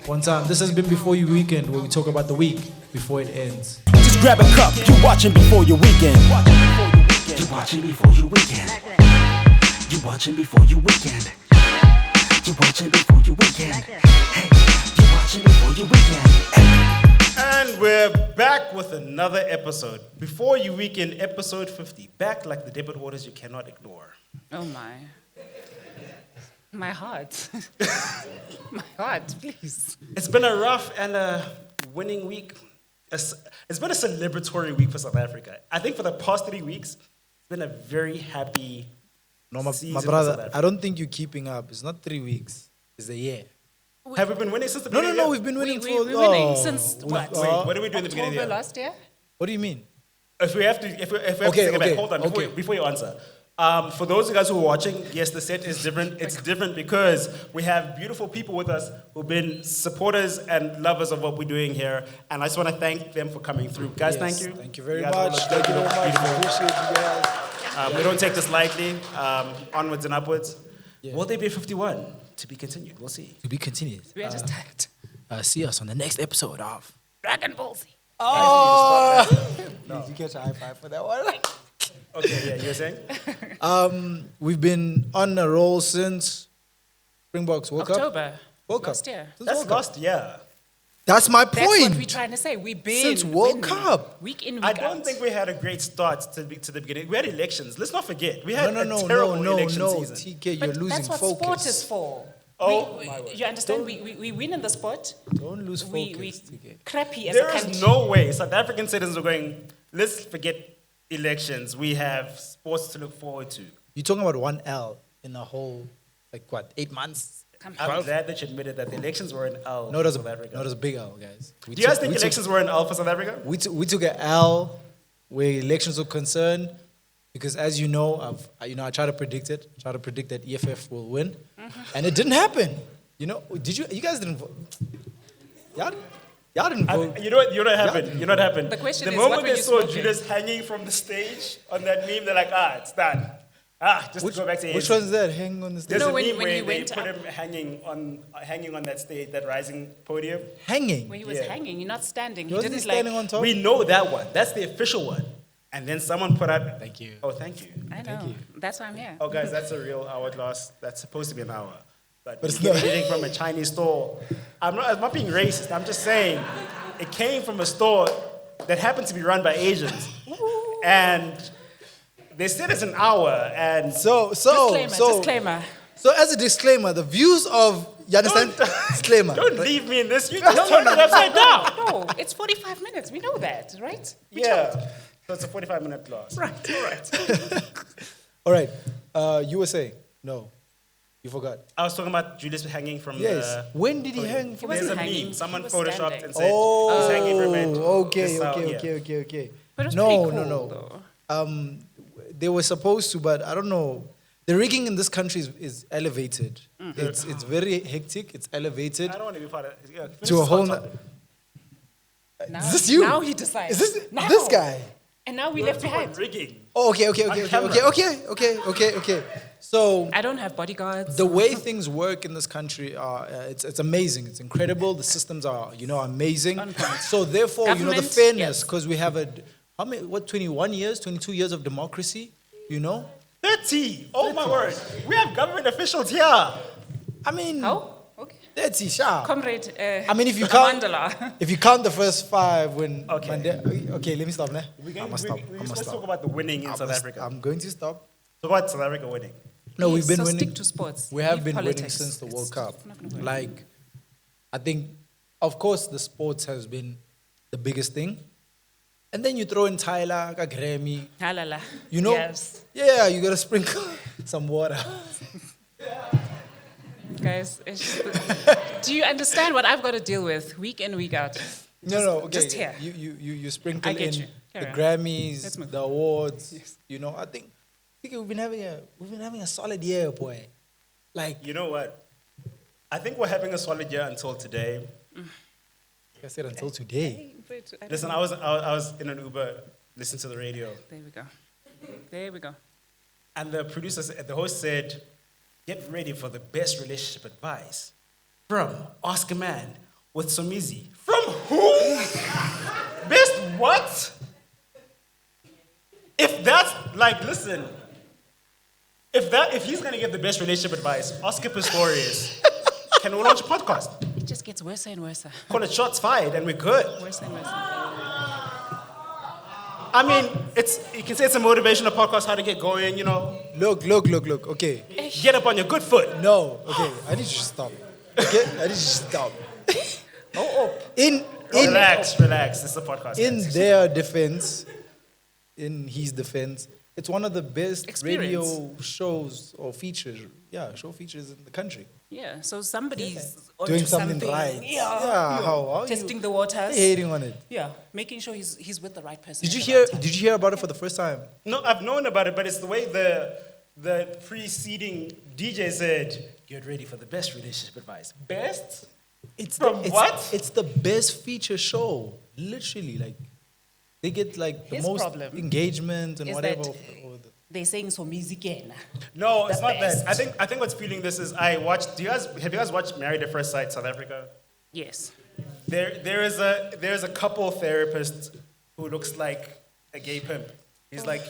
One time. This has been Before You Weekend, where we talk about the week before it ends. Just grab a cup, you're watching Before Your Weekend. You're watching Before Your Weekend. You're watching Before Your Weekend. You're watching Before Your Weekend. Hey, you're watching Before Your Weekend. And we're back with another episode. Before You Weekend, episode 50. Back like the debit waters you cannot ignore. Oh my. My heart. My heart, please. It's been a rough and a winning week. It's been a celebratory week for South Africa. I think for the past 3 weeks, it's been a very happy No, my season for South brother, Africa. I don't think you're keeping up. It's not 3 weeks. It's a year. Have we been winning since the No, beginning? no, of we've the year? been winning We're for... winning oh, since we- what? Wait, what did we do in the beginning October of the year? last year? What do you mean? If we have to take it back, hold on, before you answer. For those of you guys who are watching, yes, the set is different. It's different because we have beautiful people with us who've been supporters and lovers of what we're doing here. And I just want to thank them for coming through. Guys, Yes, thank you. Thank you very guys all much. look Thank you very much. beautiful. Appreciate you guys. We don't take this lightly. Onwards and upwards. Yeah. Will there be a 51? To be continued. We'll see. To be continued. We are just tired. See us on the next episode of... Dragon Ball Z. Oh! Did you catch a high five for that one? Okay, yeah, you were saying? We've been on a roll since Springboks World Cup. October. World Cup. Last year. Since That's World Cup. last year. That's my That's point. what we're trying to say. We've been Since World winning. Cup. Week in, week I out. don't think we had a great start to the beginning. We had elections. Let's not forget. We had No, a terrible election no. season. TK, you're But losing that's what focus. sport is for. Oh, We- my word. you understand? We win in the sport. Don't lose We focus, TK. crappy as There a country. is no way South African citizens are going, let's forget elections. We have sports to look forward to. You're talking about one L in a whole, 8 months? I'm glad that you admitted that the elections were an L No, it was for South Africa. a big L, guys. Do you guys think elections were an L for South Africa? We took an L where elections were concerned because, as you know, I try to predict it. I try to predict that EFF will win, and it didn't happen. You know, did you? You guys didn't vote. Y'all didn't vote. You know what happened? You know what happened? The question the is, moment what were they you saw smoking? Judas hanging from the stage on that meme, they're like, it's done. Just to go back to Which ANC. one's that? Hanging on the stage? There's No, a when meme he where they went put up. him hanging on that stage, that rising podium. Hanging. When he was Yeah. hanging, you're not standing. He He wasn't didn't standing like. on top. We know that one. That's the official one. And then someone put out. Thank you. Oh, thank you. I know. That's why I'm here. Oh, guys, that's a real hourglass. That's supposed to be an hour. But it's you get not. anything from a Chinese store. I'm not being racist. I'm just saying it came from a store that happened to be run by Asians. And they said it's an hour. And Disclaimer. So as a disclaimer, the views of you understand? Disclaimer. don't right? leave me in this. You just turned it upside down. No, it's 45 minutes. We know that, right? Yeah. So it's a 45-minute class. Right. All right. All right. You were saying no. You forgot. I was talking about Julius hanging from Yes. the... When did he hang from? wasn't There's a hanging, meme. Someone he was photoshopped standing. and said he's hanging from it. Okay, This out, yeah. okay. But it's No, pretty no, cool, no. though. They were supposed to, but I don't know. The rigging in this country is elevated. It's very hectic. It's elevated I don't want to be part of it. Yeah, finish to a this whole. hot topic. Is this you? Now he decides. Is this Now. this guy? And now we We're left talking about behind. rigging. Oh, okay. So I don't have bodyguards. the way things work in this country are it's amazing. It's incredible. The systems are amazing. On point. So therefore, the Government, fairness, yes. because we have 21 years, 22 years of democracy. 30. Oh, my word. We have government officials here. I mean, Oh, okay. 30 sharp. Comrade. I mean, if you count, Mandela. if you count the first 5 when Okay. okay, let me stop now. We're I'm gonna stop. supposed to talk about the winning in South Africa. I'm going to stop. Talk about South Africa winning. No, we've Yes, been so winning. stick to sports. We have Leave been winning politics. since the World It's Cup. not gonna work. Like, I think, of course, the sports has been the biggest thing. And then you throw in Tyler, Grammy, Halala. Yes. yeah, you gotta sprinkle some water. Guys, do you understand what I've got to deal with week in, week out? No, okay. just here. You sprinkle I get in you. the Carry on. Grammys, Let's move. the awards. I think we've been having a solid year, boy. Like You know what? I think we're having a solid year until today. I said, until today. Listen, I was in an Uber, listening to the radio, There we go. and the host said, "Get ready for the best relationship advice from Oscar Man, with Somizi. From who? Best what? If that's like, listen, if he's gonna give the best relationship advice, Oscar Pistorius, can we launch a podcast? It just gets worse and worse. Call it shots fired and we're good. Worse and worse. I mean, you can say it's a motivational podcast, how to get going, you know. Look. Okay. Get up on your good foot. No. Okay. I need you to stop. Okay. I need you to stop. Relax. This is a podcast. In guys. their defense, in his defense, it's one of the best Experience. radio shows or features. Yeah, show features in the country. Yeah, so somebody's Doing onto something right. Yeah. How Testing you the waters. hating on it? Yeah, making sure he's with the right person. Did at you the hear? right time. Did you hear about it for the first time? No, I've known about it, but it's the way the preceding DJ said, get ready for the best relationship advice. Best? What? It's the best feature show. Literally, like they get like the His most problem engagement and is whatever. that they're saying so music. No, it's The not best. that. I think what's fueling this is have you guys watched Married at First Sight South Africa? Yes. There is a couple therapist who looks like a gay pimp. He's like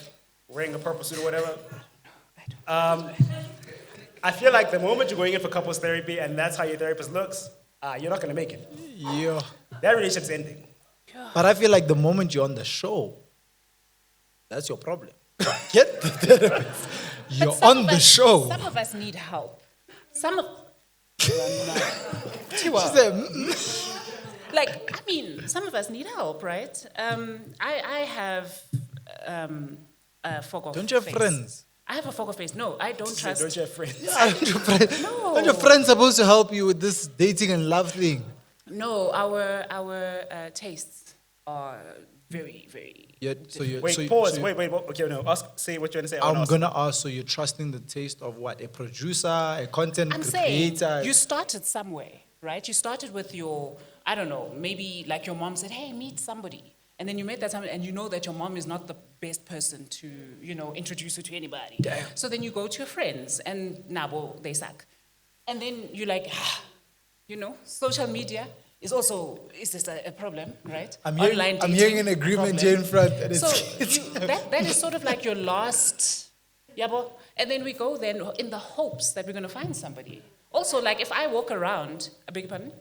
wearing a purple suit or whatever. I feel like the moment you're going in for couples therapy and that's how your therapist looks, you're not gonna make it. Yeah. That relationship's ending. But I feel like the moment you're on the show, that's your problem. Get the therapist. You're But some on of the us- show. Some of us need help. Some of She said, like, I mean, some of us need help, right? I have a fog of don't you have face. friends? I have a fog of face. No, I don't trust. Don't you have friends? No. Aren't your friends supposed to help you with this dating and love thing? No, our tastes are very, very. Wait, pause. Wait. Okay, no. Say what you're gonna say. I'm gonna ask. So you're trusting the taste of what? A producer, a content I'm saying creator. you started somewhere, right? You started with your, I don't know, maybe like your mom said, hey, meet somebody. And then you met that somebody, and you know that your mom is not the best person to, introduce you to anybody. Damn. So then you go to your friends, and nabo, they suck. And then you're like, social media is this a problem, right? I'm Online hearing dating, an agreement problem. here in front. And So it's, that is sort of like your last, yabo. And then we go then in the hopes that we're going to find somebody. Also, like if I walk around, I beg your pardon?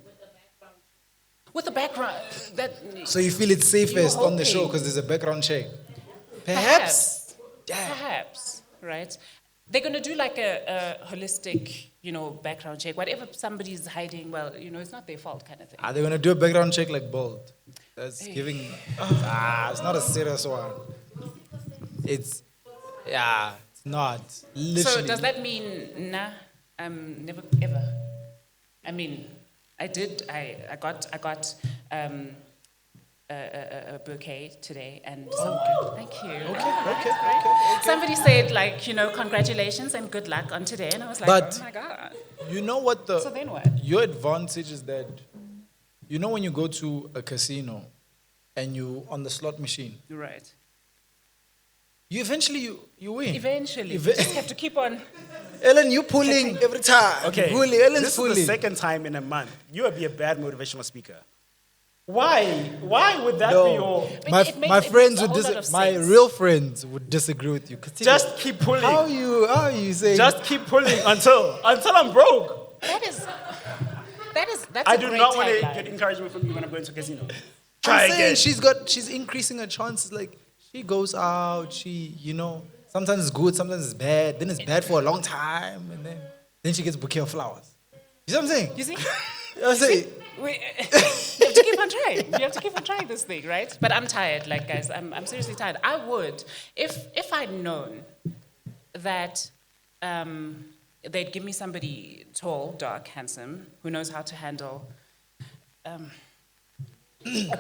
With a background that. so you feel it's safest You're on the show hoping. because there's a background check. Perhaps, right? They're going to do like a holistic, background check. Whatever somebody's hiding, well, it's not their fault kind of thing. Are they gonna do a background check like Bolt? That's giving. It's not a serious one. It's not. Literally. So does that mean, never, ever? I mean, I got a bouquet today, and thank you. Okay. Somebody said like, congratulations and good luck on today, and I was like, But- oh my god. You know what the So then what? your advantage is that when you go to a casino and you on the slot machine, You're right. you eventually you win. Eventually, you Eve- just have to keep on. Ellen, you pulling every time. Okay. Pulling. Ellen's This pulling. is the second time in a month. You would be a bad motivational speaker. Why? Why would that be your? My, It makes- my it friends makes a would whole lot of my sense. real friends would disagree with you. Continue. Just keep pulling. how are you saying? Just keep pulling until I'm broke. That's I a do great not want to tagline. get encouragement from you when I'm going to a casino. I'm Try saying again. she's increasing her chances. Like she goes out, sometimes it's good, sometimes it's bad. Then it's bad for a long time, and then she gets a bouquet of flowers. You see what I'm saying? You see? I'm saying. You have to keep on trying. You have to keep on trying this thing, right? But I'm tired, like guys. I'm seriously tired. I would, if I'd known that they'd give me somebody tall, dark, handsome, who knows how to handle a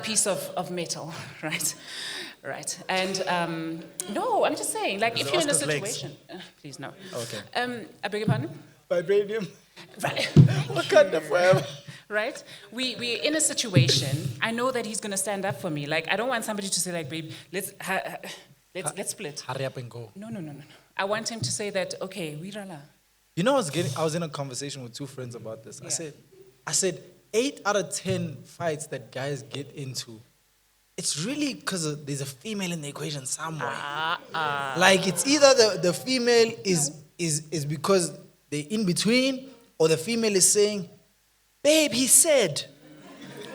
piece of metal, right? Right. And no, I'm just saying, like, if you're in a Oscar's legs. situation, please no. Okay. I beg your pardon. Vibranium. Right. Wakanda forever. Right? We're in a situation. I know that he's gonna stand up for me. Like I don't want somebody to say like, babe, let's split. Hurry up and go. No. I want him to say that, okay, we rala. I was in a conversation with two friends about this. Yeah. I said, 8 out of 10 fights that guys get into, it's really because there's a female in the equation somewhere. Like it's either the female is because they're in between, or the female is saying, babe, he said.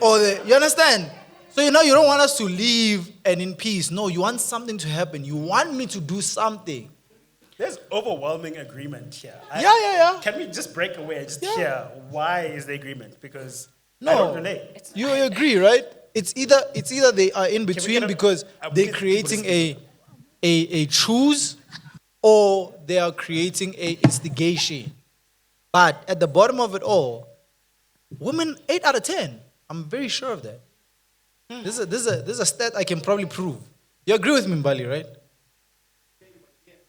Or you understand? So you don't want us to leave and in peace. No, you want something to happen. You want me to do something. There's overwhelming agreement here. Yeah. Can we just break away and just hear why is the agreement? Because No, I don't relate. you agree, right? It's either they are in between because they're creating a truce, or they are creating a instigation. But at the bottom of it all, women 8 out of 10. I'm very sure of that. This is a stat I can probably prove. You agree with me, Mbali, right?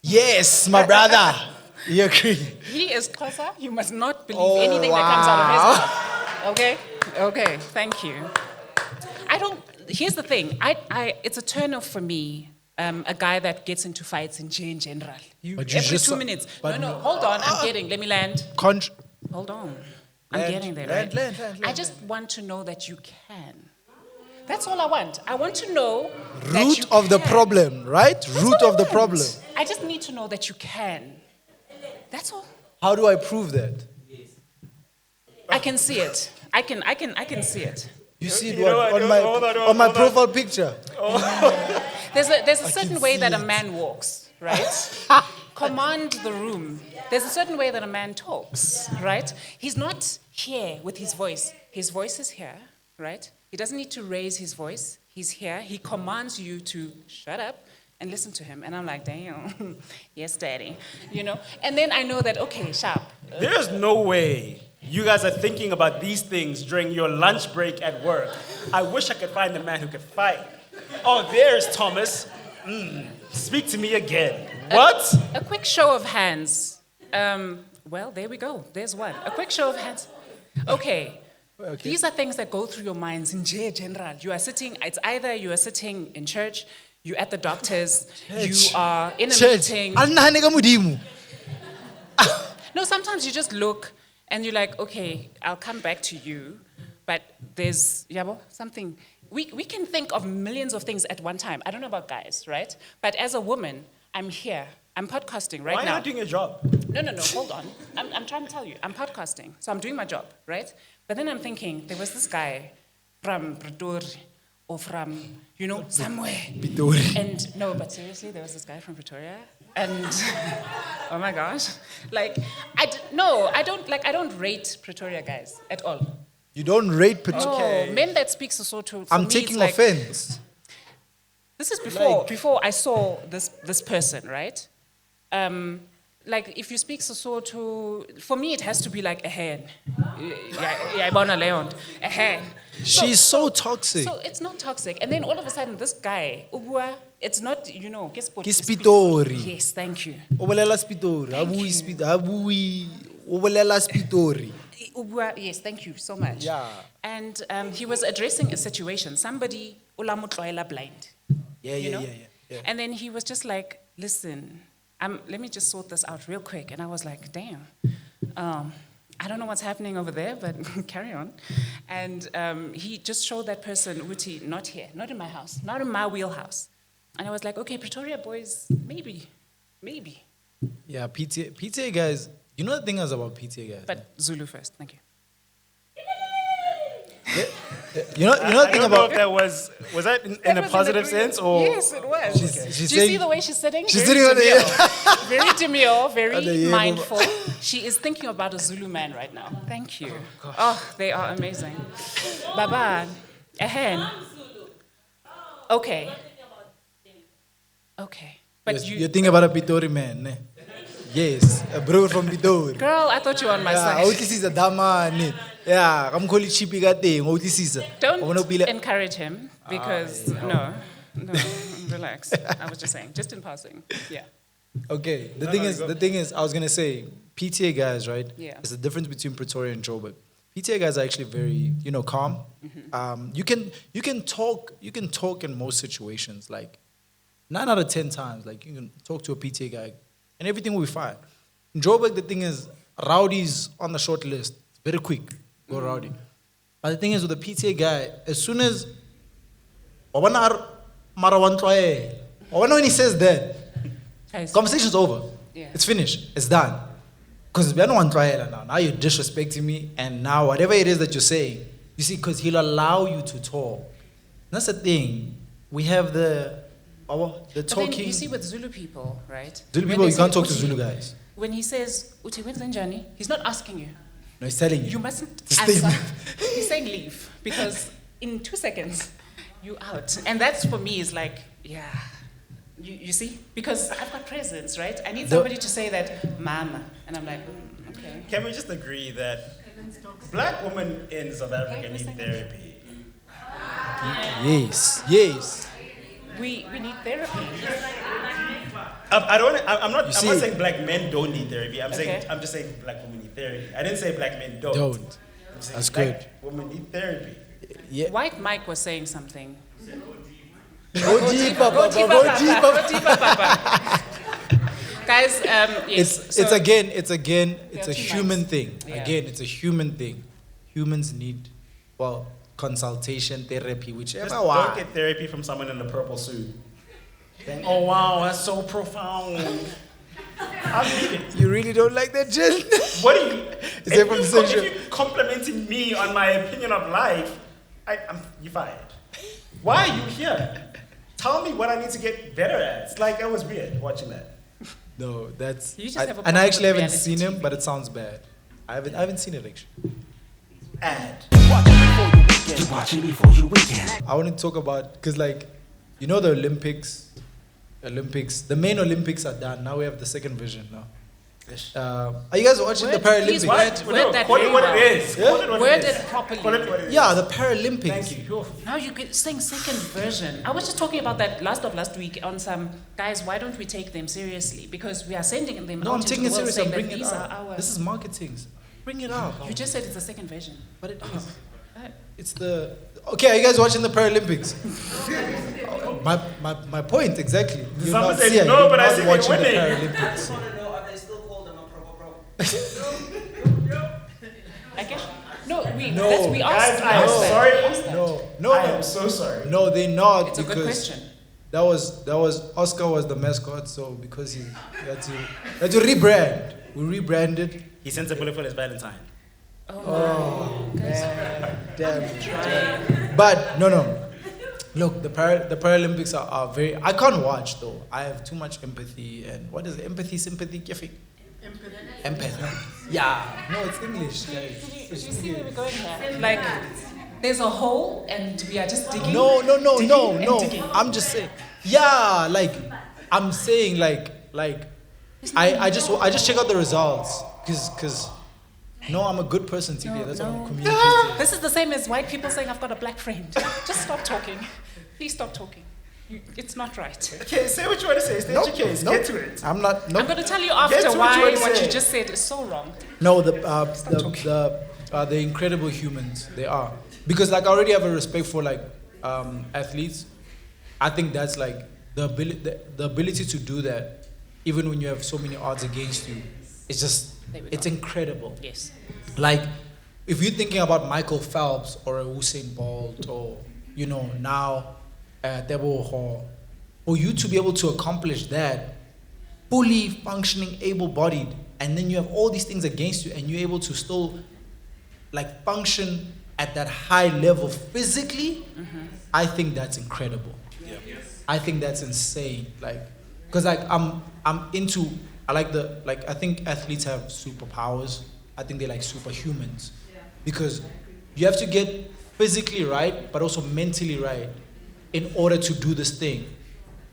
Yes, my brother. You agree? He is closer. You must not believe anything that comes out of his mouth. Okay, thank you. Here's the thing. It's a turn off for me. A guy that gets into fights in general. Every 2 minutes. No, hold on. Let me land. Hold on. I'm getting there, right? Land. I just want to know that you can. That's all I want. I want to know that you Root of the can. problem, right? That's Root all I of the want. problem. I just need to know that you can. That's all. How do I prove that? I can see it. I can see it. You see it You know what? on my profile picture. There's a certain way that a man walks, right? Command the room. There's a certain way that a man talks, right? He's not here with his voice. His voice is here, right? He doesn't need to raise his voice. He's here. He commands you to shut up and listen to him. And I'm like, damn, yes, daddy. And then I know that, okay, sharp. There's no way you guys are thinking about these things during your lunch break at work. I wish I could find a man who could fight. Oh, there's Thomas. Speak to me again. What? A quick show of hands. Well, there we go. There's one. A quick show of hands. Okay. These are things that go through your minds in general. It's either you are sitting in church, you're at the doctor's, you are in a meeting. No, sometimes you just look and you're like, okay, I'll come back to you. But there's, something. We can think of millions of things at one time. I don't know about guys, right? But as a woman, I'm here. I'm podcasting right now. Why are you not doing your job? No, hold on. I'm trying to tell you. I'm podcasting. So I'm doing my job, right? But then I'm thinking, there was this guy from Pretoria or from, somewhere. Pretoria. And no, but seriously, there was this guy from Pretoria. And, oh my gosh. I don't rate Pretoria guys at all. You don't rate Pretoria. Oh, men that speak Sesotho, I'm taking offense. This is before I saw this person, right? If you speak Sesotho, for me it has to be like a hen. A hen. She's so toxic. So it's not toxic. And then all of a sudden, this guy, it's not, Pitori. Yes, thank you. Obolela Spitori. Obolela Spitori. Yes, thank you so much. Yeah. And he was addressing a situation. Somebody, blind. Yeah. And then he was just like, listen, let me just sort this out real quick. And I was like, damn, I don't know what's happening over there, but carry on. And he just showed that person, Uti, not here, not in my house, not in my wheelhouse. And I was like, okay, Pretoria boys, maybe. Yeah, PTA guys, you know the thing is about PTA guys. But Zulu first, thank you. You know the thing about That was that in a positive sense or? Yes, it was. She's Do you saying- see the way she's sitting? She's Very sitting on the demure. Very demure, very yeah, mindful. She is thinking about a Zulu man right now. Thank you. Oh, they are amazing. Baba, a hen. Okay. But yes, you're thinking about a Pitori man, ne? Yes, a bro from Pitori. Girl, I thought you were on my Yeah, side. this is a dama, ne? Yeah, I'm calling chippy thing. This is Don't encourage him because no, relax. I was just saying, just in passing. Yeah. Okay, the thing is, I was gonna say, PTA guys, right? Yeah. There's a difference between Pretoria and Joburg. PTA guys are actually very, calm. Mm-hmm. You can talk in most situations. Like 9 out of 10 times, like you can talk to a PTA guy, and everything will be fine. In Joburg, the thing is, rowdies on the short list. Very quick, go rowdy. But the thing is, with the PTA guy, as soon as when he says that, conversation's over. Yeah. It's finished. It's done. Because we don't want trial now. Now you're disrespecting me, and now whatever it is that you're saying, you see, because he'll allow you to talk. That's the thing. We have the But talking. then you see with Zulu people, right? Zulu When people, they you can't say, talk to "Uthi," Zulu guys. When he says, Uthi, when's the journey? He's not asking you. No, he's telling you. You mustn't It's a answer. statement. He's saying leave. Because in 2 seconds, you out. And that's for me is like, yeah. You see? Because I've got presence, right? I need somebody to say that, mama. And I'm like, okay. Can we just agree that black women in South Africa need therapy? Yes. We need therapy. I'm not see- saying black men don't need therapy. I'm Okay. just saying black women need therapy. I didn't say black men don't. Don't. I'm saying That's black good. women need therapy. Yeah. White Mike was saying something. Go deeper, Go Papa. deeper, Go Papa. deeper. Go deeper, Papa. Guys, yes. It's so- a too human much. thing. Yeah. Again, it's a human thing. Humans need, consultation, therapy, whichever Just one. don't get therapy from someone in a purple suit. Saying, oh wow, that's so profound. I'll need it. You really don't like that, Jill? What do you? Is that from the same show? If you're complimenting me on my opinion of life, you're fired. Why are you here? Tell me what I need to get better at. It's like, it was weird watching that. No, that's. You just have a And problem I actually with haven't reality seen him, TV. but it sounds bad. I haven't seen it actually. Ad. You're watching before you weekend. I want to talk about because the Olympics, the main Olympics are done. Now we have the second version now. Are you guys watching the Please Paralympics? word that Call very it what well. it is. Call it what Word it is. it properly. Call it what it is. Yeah, the Paralympics. Thank you. Now you're saying second version. I was just talking about that last week on some guys. Why don't we take them seriously? Because we are sending them. No, out I'm into taking the it world serious. saying I'm that bringing it these are up. our. This is marketing. Bring it up. You just said it's the second version. But it is. It's the. Okay, are you guys watching the Paralympics? my point exactly. You're Someone not, said yeah, no, you're but I not see they're watching the winning. Paralympics. Are they still called them a pro? I guess. No, we No. Guys, asked. I am sorry. No, I am so sorry. no, they're not It's a good because question. that was Oscar was the mascot, so because he had to rebrand. We rebranded. He sent a bullet for his Valentine. Damn. But no. Look, the Paralympics are very. I can't watch though. I have too much empathy and what is it? Empathy, sympathy, giving. Empathy. Yeah. No, it's English. Guys. Do you see where we're going here? Like, there's a hole, and we are just digging. No. digging and digging. I'm just saying. Yeah, I'm saying I just check out the results because no, I'm a good person, TB. That's what I'm communicating. This is the same as white people saying, I've got a black friend. Just stop talking. Please stop talking. It's not right. Okay, say what you want to say. State your case. Nope. Get to it. I'm not. I'm Nope. going to tell you Get after to what you why wanna what say. you just said is so wrong. No, the incredible humans they are because I already have a respect for athletes. I think that's the ability to do that, even when you have so many odds against you. It's incredible. Yes. If you're thinking about Michael Phelps or a Usain Bolt or now Tebo Ho, for you to be able to accomplish that, fully functioning, able-bodied, and then you have all these things against you, and you're able to still function at that high level physically, I think that's incredible. Yeah. I think that's insane. Because I'm into. I think athletes have superpowers. I think they're superhumans, because you have to get physically right, but also mentally right, in order to do this thing.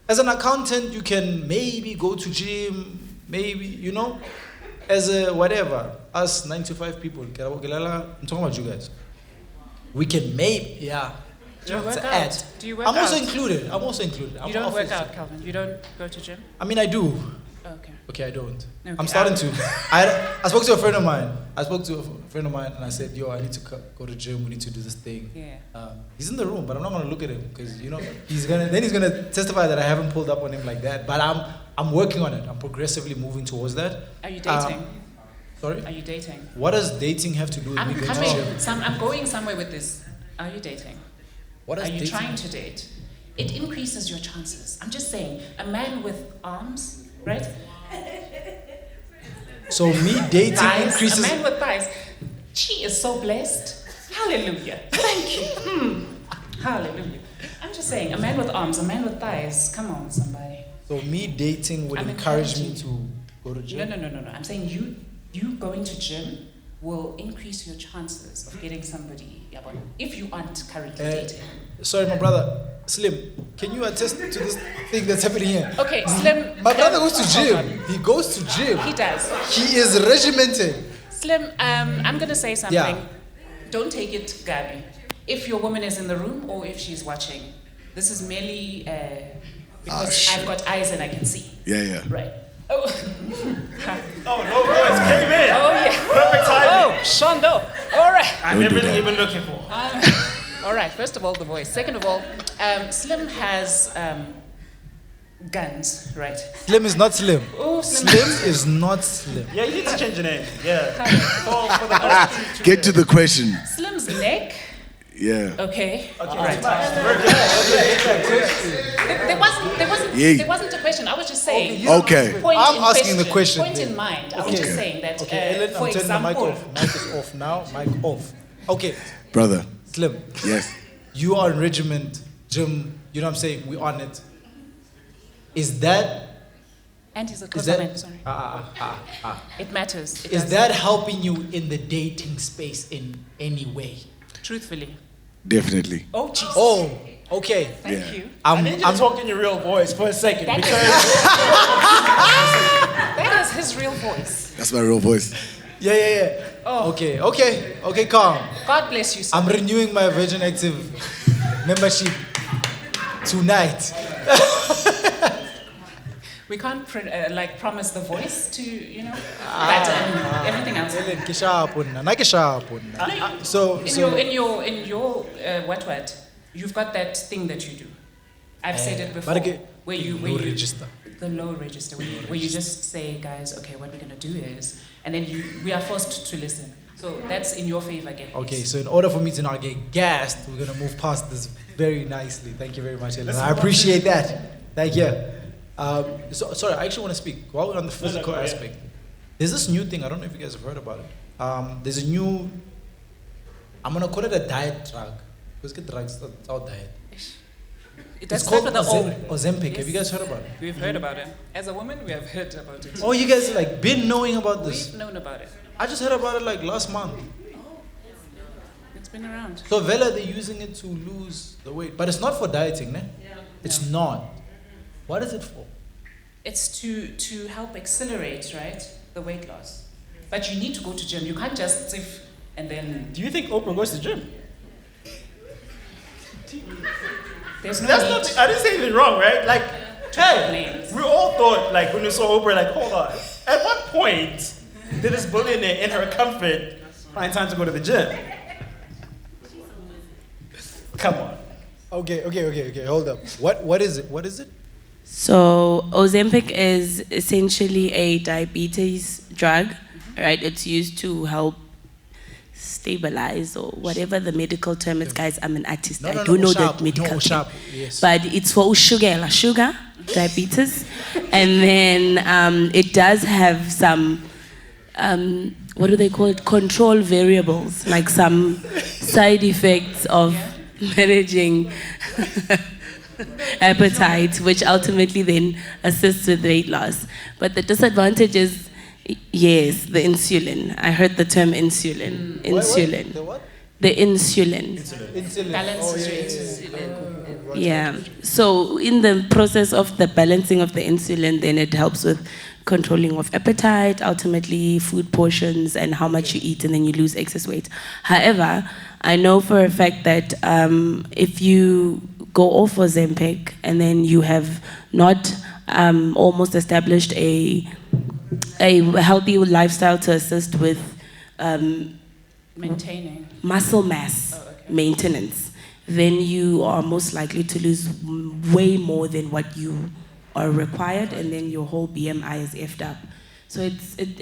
As an accountant, you can maybe go to gym, maybe, as a whatever, us 9 to 5 people, I'm talking about you guys. We can maybe, yeah. Do you It's work an out? ad. Do you work I'm also out? included. You don't work out, Calvin. You don't go to gym? I mean, I do. Oh, okay. Okay, I don't. Okay. I'm starting to. I spoke to a friend of mine. And I said, yo, I need to go to gym. We need to do this thing. Yeah. He's in the room, but I'm not going to look at him because, he's gonna testify that I haven't pulled up on him like that. But I'm working on it. I'm progressively moving towards that. Are you dating? Sorry? Are you dating? What does dating have to do with me going to gym? I'm going somewhere with this. Are you dating? What does Are you dating trying to date? It increases your chances. I'm just saying, a man with arms, right? So me dating Thighs, increases. a man with thighs. She is so blessed. Hallelujah. Thank you. Hallelujah. I'm just saying, a man with arms, a man with thighs. Come on, somebody. So me dating would I'm encourage me encouraging to go to gym. No. I'm saying you going to gym will increase your chances of getting somebody if you aren't currently dating. Sorry, my brother. Slim, can you attest to this thing that's happening here? Okay, Slim. My brother goes to hold on. gym. He goes to gym. He does. He is regimented. Slim, I'm gonna say something. Yeah. Don't take it, Gabi. If your woman is in the room or if she's watching, this is merely because I've got eyes and I can see. Yeah. Right. Oh. Oh, no voice came in. Oh yeah. Perfect timing. Oh, Shondo. All right. I'm everything you've been looking for. All right. First of all, the voice. Second of all, Slim has guns, right? Slim is not slim. Oh, Slim is not slim. Yeah, you need to change your name. Yeah. For the Get to the question. Slim's neck. Yeah. Okay. Okay, Right. Yeah. There wasn't a question. I was just saying. Okay. Point I'm in asking the question Point then. in mind. I was just saying that. Okay, Ellen, for I'm turning the mic example, off. Mic is off now. Mic off. Okay, Brother. Slim, Yes. you are in regiment, gym, you know what I'm saying? We on it. Is that, and he's a is that, comment. Sorry. It matters. It is does. that helping you in the dating space in any way? Truthfully. Definitely. Oh, Jesus. Oh, okay. Thank Yeah. you. I need you to talk in your real voice for a second That because That is his real voice. That's my real voice. Yeah. Oh. Okay, calm. God bless you, sir. I'm renewing my Virgin Active membership tonight. We can't promise the voice to, but everything else. So, In your what? You've got that thing that you do. I've said it before. Where you register. The low register, where you just say, guys, okay, what we're gonna do is, and then we are forced to listen. So that's in your favor again. Okay, so in order for me to not get gassed, we're gonna move past this very nicely. Thank you very much, Ellen. I appreciate that. Thank you. Sorry, I actually want to speak. While we're on the physical aspect, there's this new thing. I don't know if you guys have heard about it. There's a new. I'm gonna call it a diet drug. Let's get drugs. It's our diet. It It's does called start with the O. Ozempic. Yes. Have you guys heard about it? We've heard about it. As a woman, we have heard about it. Oh, you guys like been knowing about this? We've known about it. I just heard about it like last month. It's been around. So Vela, they're using it to lose the weight, but it's not for dieting, ne? It's not. What is it for? It's to help accelerate, right, the weight loss. But you need to go to gym. You can't just if and then. do you think Oprah goes to gym? There's no That's need. not. I didn't say anything wrong, right? Like, hey, complain. we all thought like when we saw Oprah, like, hold on. At what point did this billionaire in her comfort find time to go to the gym? Come on. Okay. Hold up. What is it? So Ozempic is essentially a diabetes drug, right? It's used to help stabilize or whatever the medical term is. Guys, I'm an artist. I don't know that medical term. Yes. But it's for sugar, diabetes. And then it does have some, what do they call it? Control variables, like some side effects of managing appetite, which ultimately then assists with weight loss. But the disadvantage is, yes, the insulin. I heard the term insulin. Insulin. The what? The insulin. Insulin. Balances your insulin. Yeah. So in the process of the balancing of the insulin, then it helps with controlling of appetite, ultimately food portions and how much you eat, and then you lose excess weight. However, I know for a fact that if you go off Ozempic and then you have not almost established a healthy lifestyle to assist with Maintaining. muscle mass maintenance, then you are most likely to lose way more than what you are required, and then your whole BMI is effed up. So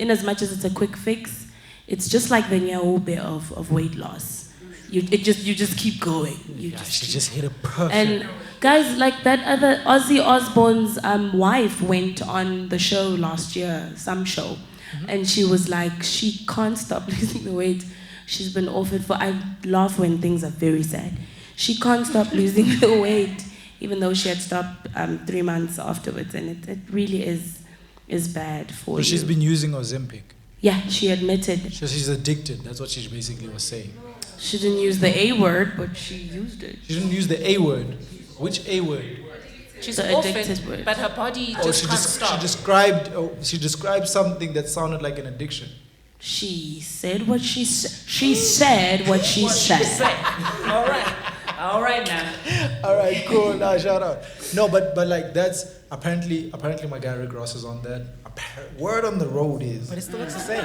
in as much as it's a quick fix, it's just like the nyaobe of weight loss. You just keep going. She just hit it perfect. And guys, like that other Ozzy Osbourne's wife went on the show last year, some show, and she was like, she can't stop losing the weight. She's been off it I laugh when things are very sad. She can't stop losing the weight, even though she had stopped 3 months afterwards, and it really is bad for you. So she's been using Ozempic. Yeah, she admitted. So she's addicted. That's what she basically was saying. She didn't use the A word, but she used it. She didn't use the A word. Which A word? She's The off addicted it, word. but her body Oh, just she can't just stop. she described something that sounded like an addiction. She said what she said. She said what she said. All right now. All right, cool. Nah, shout out. No, but like that's apparently my guy Rick Ross is on that. Word on the road is. But it still looks the same.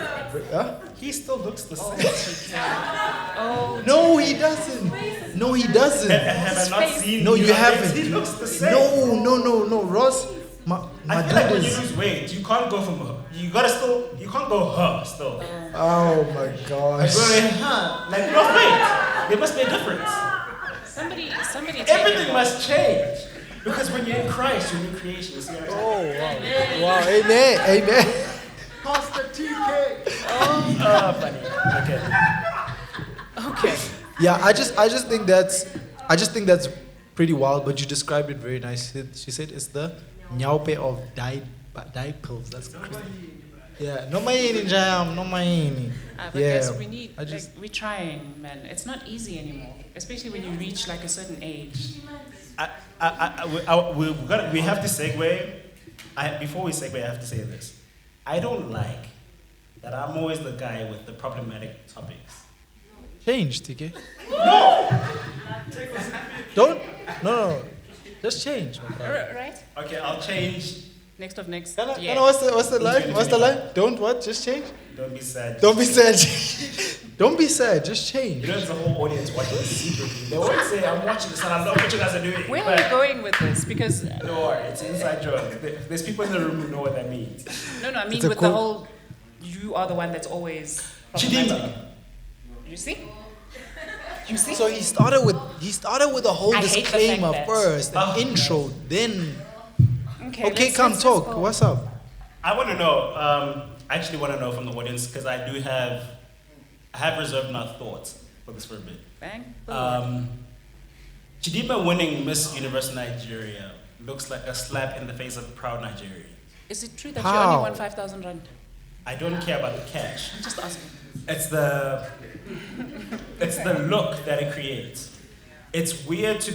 Huh? He still looks the same. No, he doesn't. No, he doesn't. Have I not seen? No, you haven't. He looks the same. No, Ross. My I feel like when dude you is. lose weight, you can't go from her. You can't go her still. Oh my gosh. Like you lost weight. There must be a difference. Somebody take Everything it. must change. Because when you're in Christ, you're a new creation. You see what I'm saying? Wow, amen. Pastor TK. Oh, funny. Okay. Yeah, I just think that's pretty wild, but you described it very nicely. She said it's the nyaupe of diet pills. That's crazy. Yeah, no maini jam, no maini. But Yeah, guys, we're trying, man. It's not easy anymore, especially when you reach like a certain age. We have to segue. Before we segue, I have to say this. I don't like that I'm always the guy with the problematic topics. change, TK. No! No. Just change, my brother. Right? Okay, I'll change. Next of next. Kana, Yeah. what's the line? What's the line? Don't what? Just change. Don't be sad. Don't be sad. Don't be sad. Just change. You know, there's a whole audience watching this secretly. They always say, I'm watching this and I love what you guys are doing. Where but are you going with this? Because Don't worry, it's an inside joke. There's people in the room who know what that means. no, I mean It's a with the quote. whole, you are the one that's always problematic. Chidimma. You see? You see? So he started with a whole I hate the fact disclaimer that- first, an intro, then okay, let's- come let's talk. go. What's up? I want to know, I actually want to know from the audience because I have reserved my thoughts for this for a bit. Bang. Chidimma winning Miss Universe Nigeria looks like a slap in the face of proud Nigeria. Is it true that How? you only won 5,000 rand? I don't care about the cash. I'm just asking. It's the look that it creates. It's weird to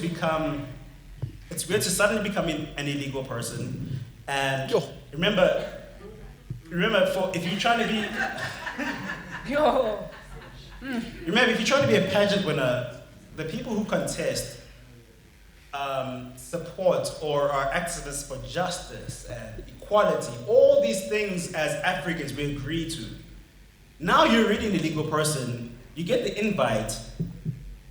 suddenly become an illegal person. And Yo. remember, if you're trying to be Yo. Remember, if you're trying to be a pageant winner, the people who contest support or are activists for justice and equality, all these things as Africans we agree to. Now you're already an illegal person, you get the invite,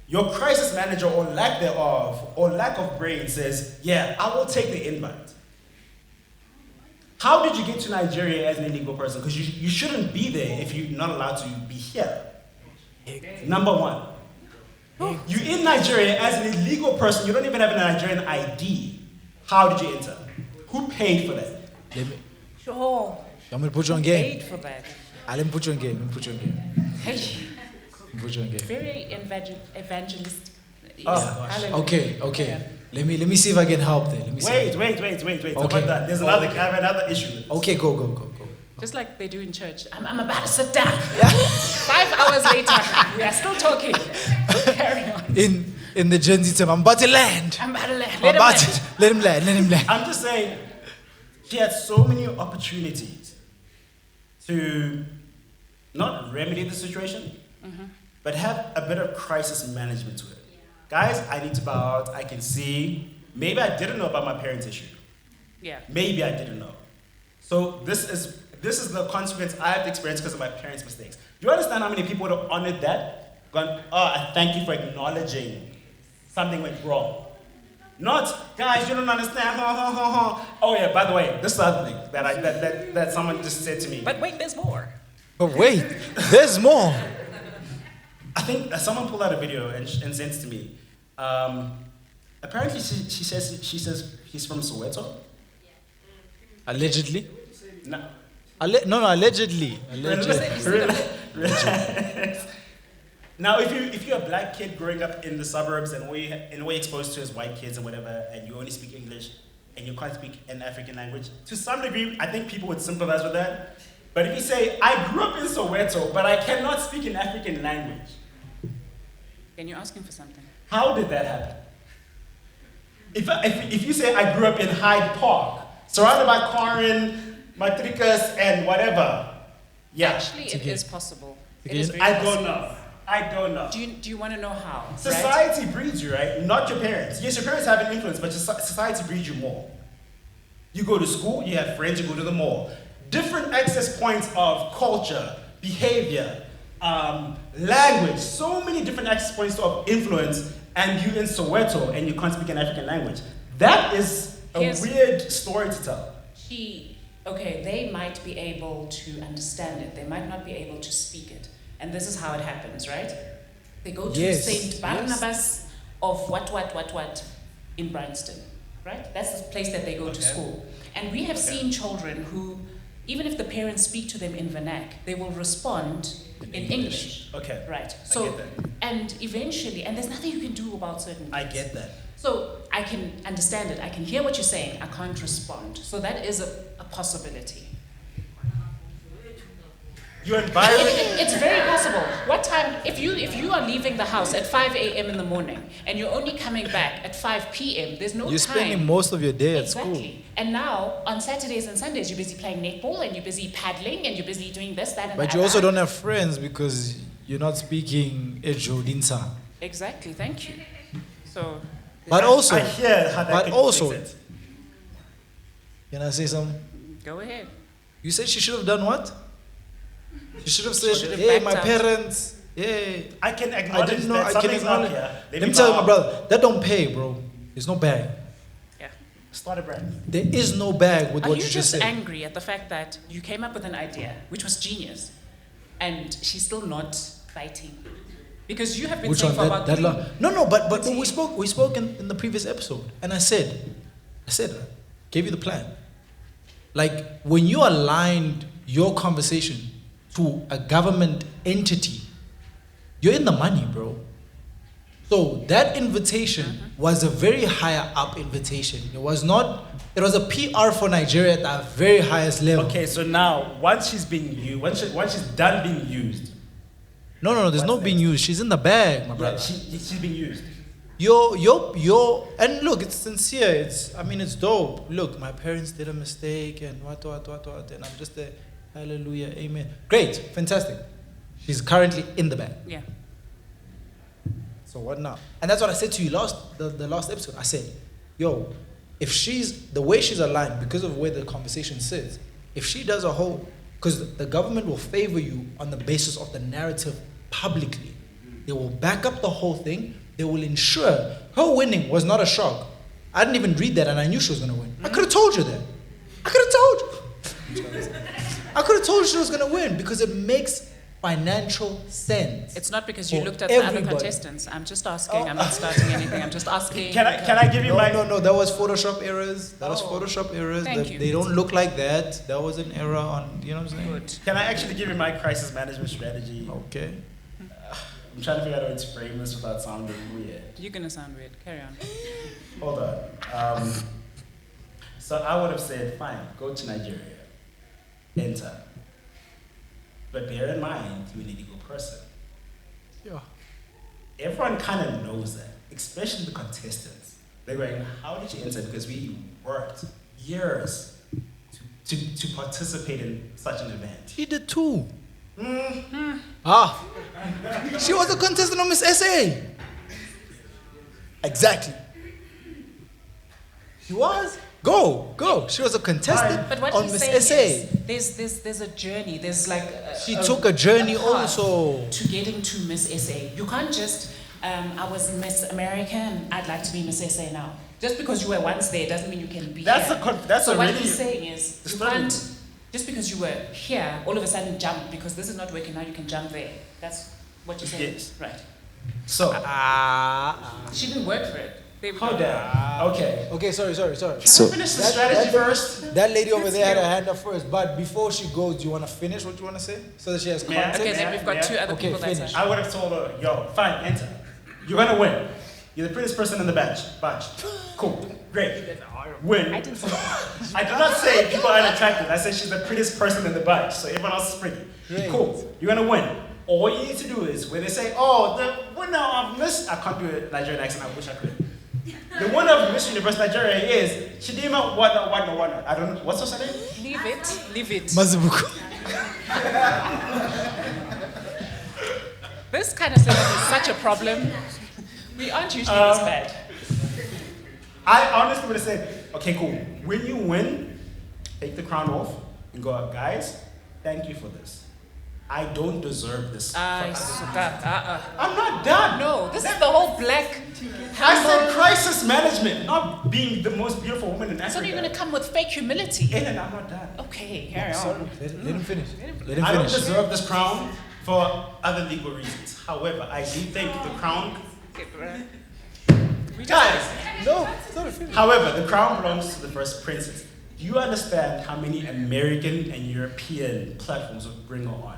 your crisis manager or lack thereof, or lack of brain says, yeah, I will take the invite. How did you get to Nigeria as an illegal person? Because you shouldn't be there if you're not allowed to be here. Number one. You're in Nigeria as an illegal person, you don't even have a Nigerian ID. How did you enter? Who paid for that? Yo. You want me to put you on game? Paid for that. Let me put you on game. Hey. Put you on game. Very evangelistic. Oh, gosh. Hallelujah. Okay. Yeah. Let me see if I can help there. Let me see. Wait. Okay. About that. There's I have another issue with this. Okay, go. Just like they do in church. I'm about to sit down. 5 hours later, we are still talking. Carry on. In the Gen Z term, I'm about to land. I'm about to let I'm him about land. to let him land. I'm just saying, she had so many opportunities to not remedy the situation, but have a bit of crisis management to it. Guys, I need to bow out. I can see. Maybe I didn't know about my parents' issue. Yeah. Maybe I didn't know. So this is the consequence I have to experience because of my parents' mistakes. Do you understand how many people would have honored that? Gone, oh, I thank you for acknowledging something went wrong. Not, guys, you don't understand. Oh yeah, by the way, this is the other thing that someone just said to me. But wait, there's more. But wait, there's more. I think someone pulled out a video and sent it to me. Apparently, she says he's from Soweto. Allegedly. No. No, allegedly. Now, if you're a black kid growing up in the suburbs and we're exposed to as white kids and whatever, and you only speak English and you can't speak an African language, to some degree, I think people would sympathize with that. But if you say, I grew up in Soweto, but I cannot speak an African language, Then you're asking for something. how did that happen? If you say, I grew up in Hyde Park, surrounded by Karen, Matrikas, and whatever, yeah. Actually, it is possible. It Okay. is very I possible. don't know. I don't know. Do you want to know how? right? Society breeds you, right? Not your parents. Yes, your parents have an influence, but society breeds you more. You go to school, you have friends, you go to the mall. Different access points of culture, behavior, language, so many different access points of influence, and you in Soweto and you can't speak an African language. That is a weird story to tell. They might be able to understand it. They might not be able to speak it. And this is how it happens, right? They go to Yes, St. Barnabas of what in Bryanston, right? That's the place that they go to school. And we have seen children who, even if the parents speak to them in vernac, they will respond in English. Okay. Right. I So, get that. and eventually, and there's nothing you can do about certain I things. get that. So I can understand it. I can hear what you're saying. I can't respond. So that is a possibility. Your environment. It's very possible. What time, if you are leaving the house at 5 a.m. in the morning and you're only coming back at 5 p.m., there's no You're time. spending most of your day at Exactly. school. And now, on Saturdays and Sundays, you're busy playing netball and you're busy paddling and you're busy doing this, that, and But the you also other. don't have friends because you're not speaking Ejo Dinsa. Exactly, thank you. So, But also, I hear how that but can also, fix it. can I say something? go ahead. You said she should have done what? She should have Should said, have hey, backed my up. parents, hey. I can I acknowledge didn't know, that I can something's acknowledge. up here. Let me tell you, my brother, that don't pay, bro. There's no bag. Yeah. Start a brand. There is no bag with Are what you you just just said. angry at the fact that you came up with an idea, which was genius, and she's still not biting? Because you have been Which saying one? for about That 3 No, but See? we spoke in the previous episode, and I said, gave you the plan. Like when you aligned your conversation to a government entity, you're in the money, bro. So that invitation was a very higher up invitation. It was a PR for Nigeria at the very highest level. Okay, so now once she's done being used, No, there's no What's being next? used. She's in the bag, my yeah, brother. she's being used. And look, it's sincere. It's dope. Look, my parents did a mistake and what, and I'm just there. Hallelujah, amen. Great, fantastic. She's currently in the bag. Yeah. So what now? And that's what I said to you the last episode. I said, yo, if she's the way she's aligned because of where the conversation sits, if she does a whole, because the government will favor you on the basis of the narrative publicly. They will back up the whole thing. They will ensure her winning was not a shock. I didn't even read that and I knew she was going to win. I could have told you that. I could have told you. I could have told you she was going to win because it makes financial sense. It's not because you for looked at the other everybody. contestants. I'm just asking. I'm not starting anything. I'm just asking. Can I give you my? No, that was Photoshop errors. That was Photoshop errors. Thank you. They don't look like that. That was an error on, you know what I'm saying? Good. Can I actually give you my crisis management strategy? Okay. I'm trying to figure out how to frame this without sounding weird. You're gonna sound weird. Carry on. Hold on. So I would have said, fine, go to Nigeria, enter. But bear in mind, you're an illegal person. Yeah. Everyone kind of knows that, especially the contestants. They're going, how did you enter? Because we worked years to participate in such an event. She did too. Ah. She was a contestant on Miss SA. Exactly. She was. Go. She was a contestant But what on he's Miss saying SA. is, there's a journey. There's like She took a journey path also. to getting to Miss SA. You can't just I was Miss America and I'd like to be Miss SA now. Just because you were once there doesn't mean you can be That's here. that's so a what really he's saying is, you disturbing. can't, just because you were here, all of a sudden jump, because this is not working now, you can jump there. That's what you're saying. Yes. Right. So, She didn't work for it. They how dare? Okay. Okay, sorry. Can I finish the strategy first? That lady over there had her hand up first, but before she goes, do you want to finish what you want to say? So that she has Yeah. context? Okay, then we've got Yeah. two other Okay, people that finish. are. I would have told her, yo, fine, enter. You're gonna win. You're the prettiest person in the batch. Cool. Great. Win. I didn't say that. I did not say people are unattractive. I said she's the prettiest person in the batch, so everyone else is pretty. Great. Cool. You're gonna win. All you need to do is when they say, oh, the winner of Miss, I can't do a Nigerian accent, I wish I could. The winner of Miss Universe Nigeria is Chidimma, what. I don't know, what's her name? Leave it. Mazibuko. This kind of setup is such a problem. We aren't usually this bad. I honestly would have said, okay, cool. When you win, take the crown off and go out, guys, thank you for this. I don't deserve this. I'm not done. No, this is the whole black. I said crisis management, not being the most beautiful woman in Africa. So you're gonna come with fake humility. Ellen, I'm not done. Okay, carry Sorry, on. let him finish. Let him I don't finish. deserve this crown for other legal reasons. However, I do think the crown. Guys, No, it's not a finish. however, the crown belongs to the first princess. Do you understand how many American and European platforms would bring her on?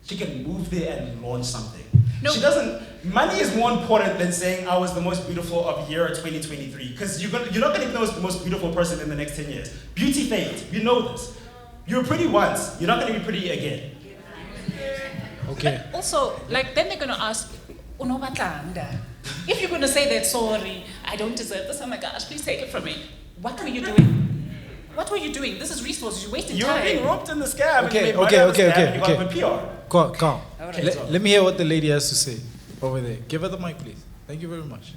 She can move there and launch something. No. She doesn't. Money is more important than saying I was the most beautiful of year 2023, because you're not going to know the most beautiful person in the next 10 years. Beauty fades. You know this. You were pretty once. You're not going to be pretty again. Okay. Also, like, then they're gonna ask, "Unobatlanda." If you're gonna say that, sorry, I don't deserve this, oh my gosh, please take it from me. What were you doing? What were you doing? This is resources, you're wasting You time. were being roped in the scam. Okay, and you made money on the scam, and you got okay. good PR. Calm. Okay, so- Let me hear what the lady has to say over there. Give her the mic, please. Thank you very much.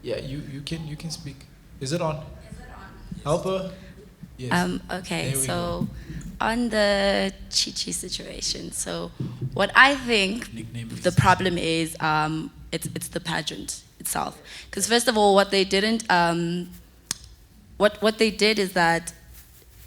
Yeah, you can speak. Is it on? Help her. Yes. Okay, There we so on the Chichi situation, so what I think Nickname the exists. problem is it's the pageant itself. Because first of all, what they didn't, what they did is that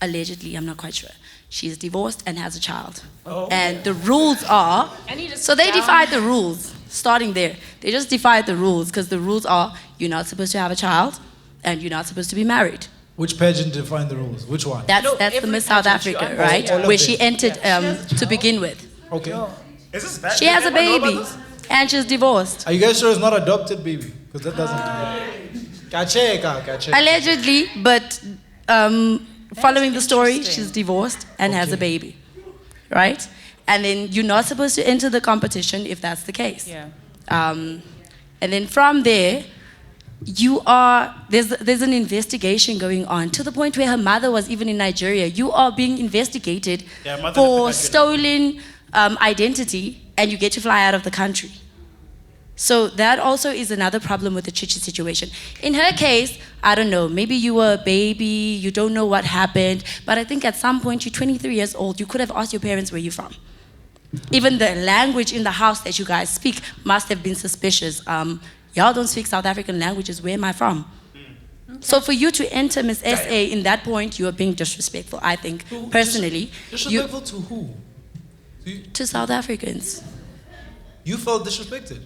allegedly, I'm not quite sure, she's divorced and has a child. Oh. And the rules are, I need to so sit they down. defied the rules, starting there. They just defied the rules because the rules are you're not supposed to have a child and you're not supposed to be married. Which pageant defined the rules? Which one? That's No, the every Miss South pageant you Africa, are- right? all of Where them. she entered to begin with. Okay. Is this bad? She Does has a anyone know baby about this? and she's divorced. Are you guys sure it's not adopted baby? Because that doesn't. Kache. Allegedly, but following the story, she's divorced and has a Okay. baby, right? And then you're not supposed to enter the competition if that's the case. Yeah. And then from there, there's an investigation going on to the point where her mother was even in Nigeria. You are being investigated Yeah, mother for left the country stolen identity and you get to fly out of the country. So that also is another problem with the Chichi situation. In her case, I don't know, maybe you were a baby, you don't know what happened, but I think at some point you're 23 years old, you could have asked your parents where you're from. Even the language in the house that you guys speak must have been suspicious. Y'all don't speak South African languages, where am I from? So for you to enter Miss SA in that point, you are being disrespectful, I think, personally. Disrespectful to who? To South Africans. You felt disrespected.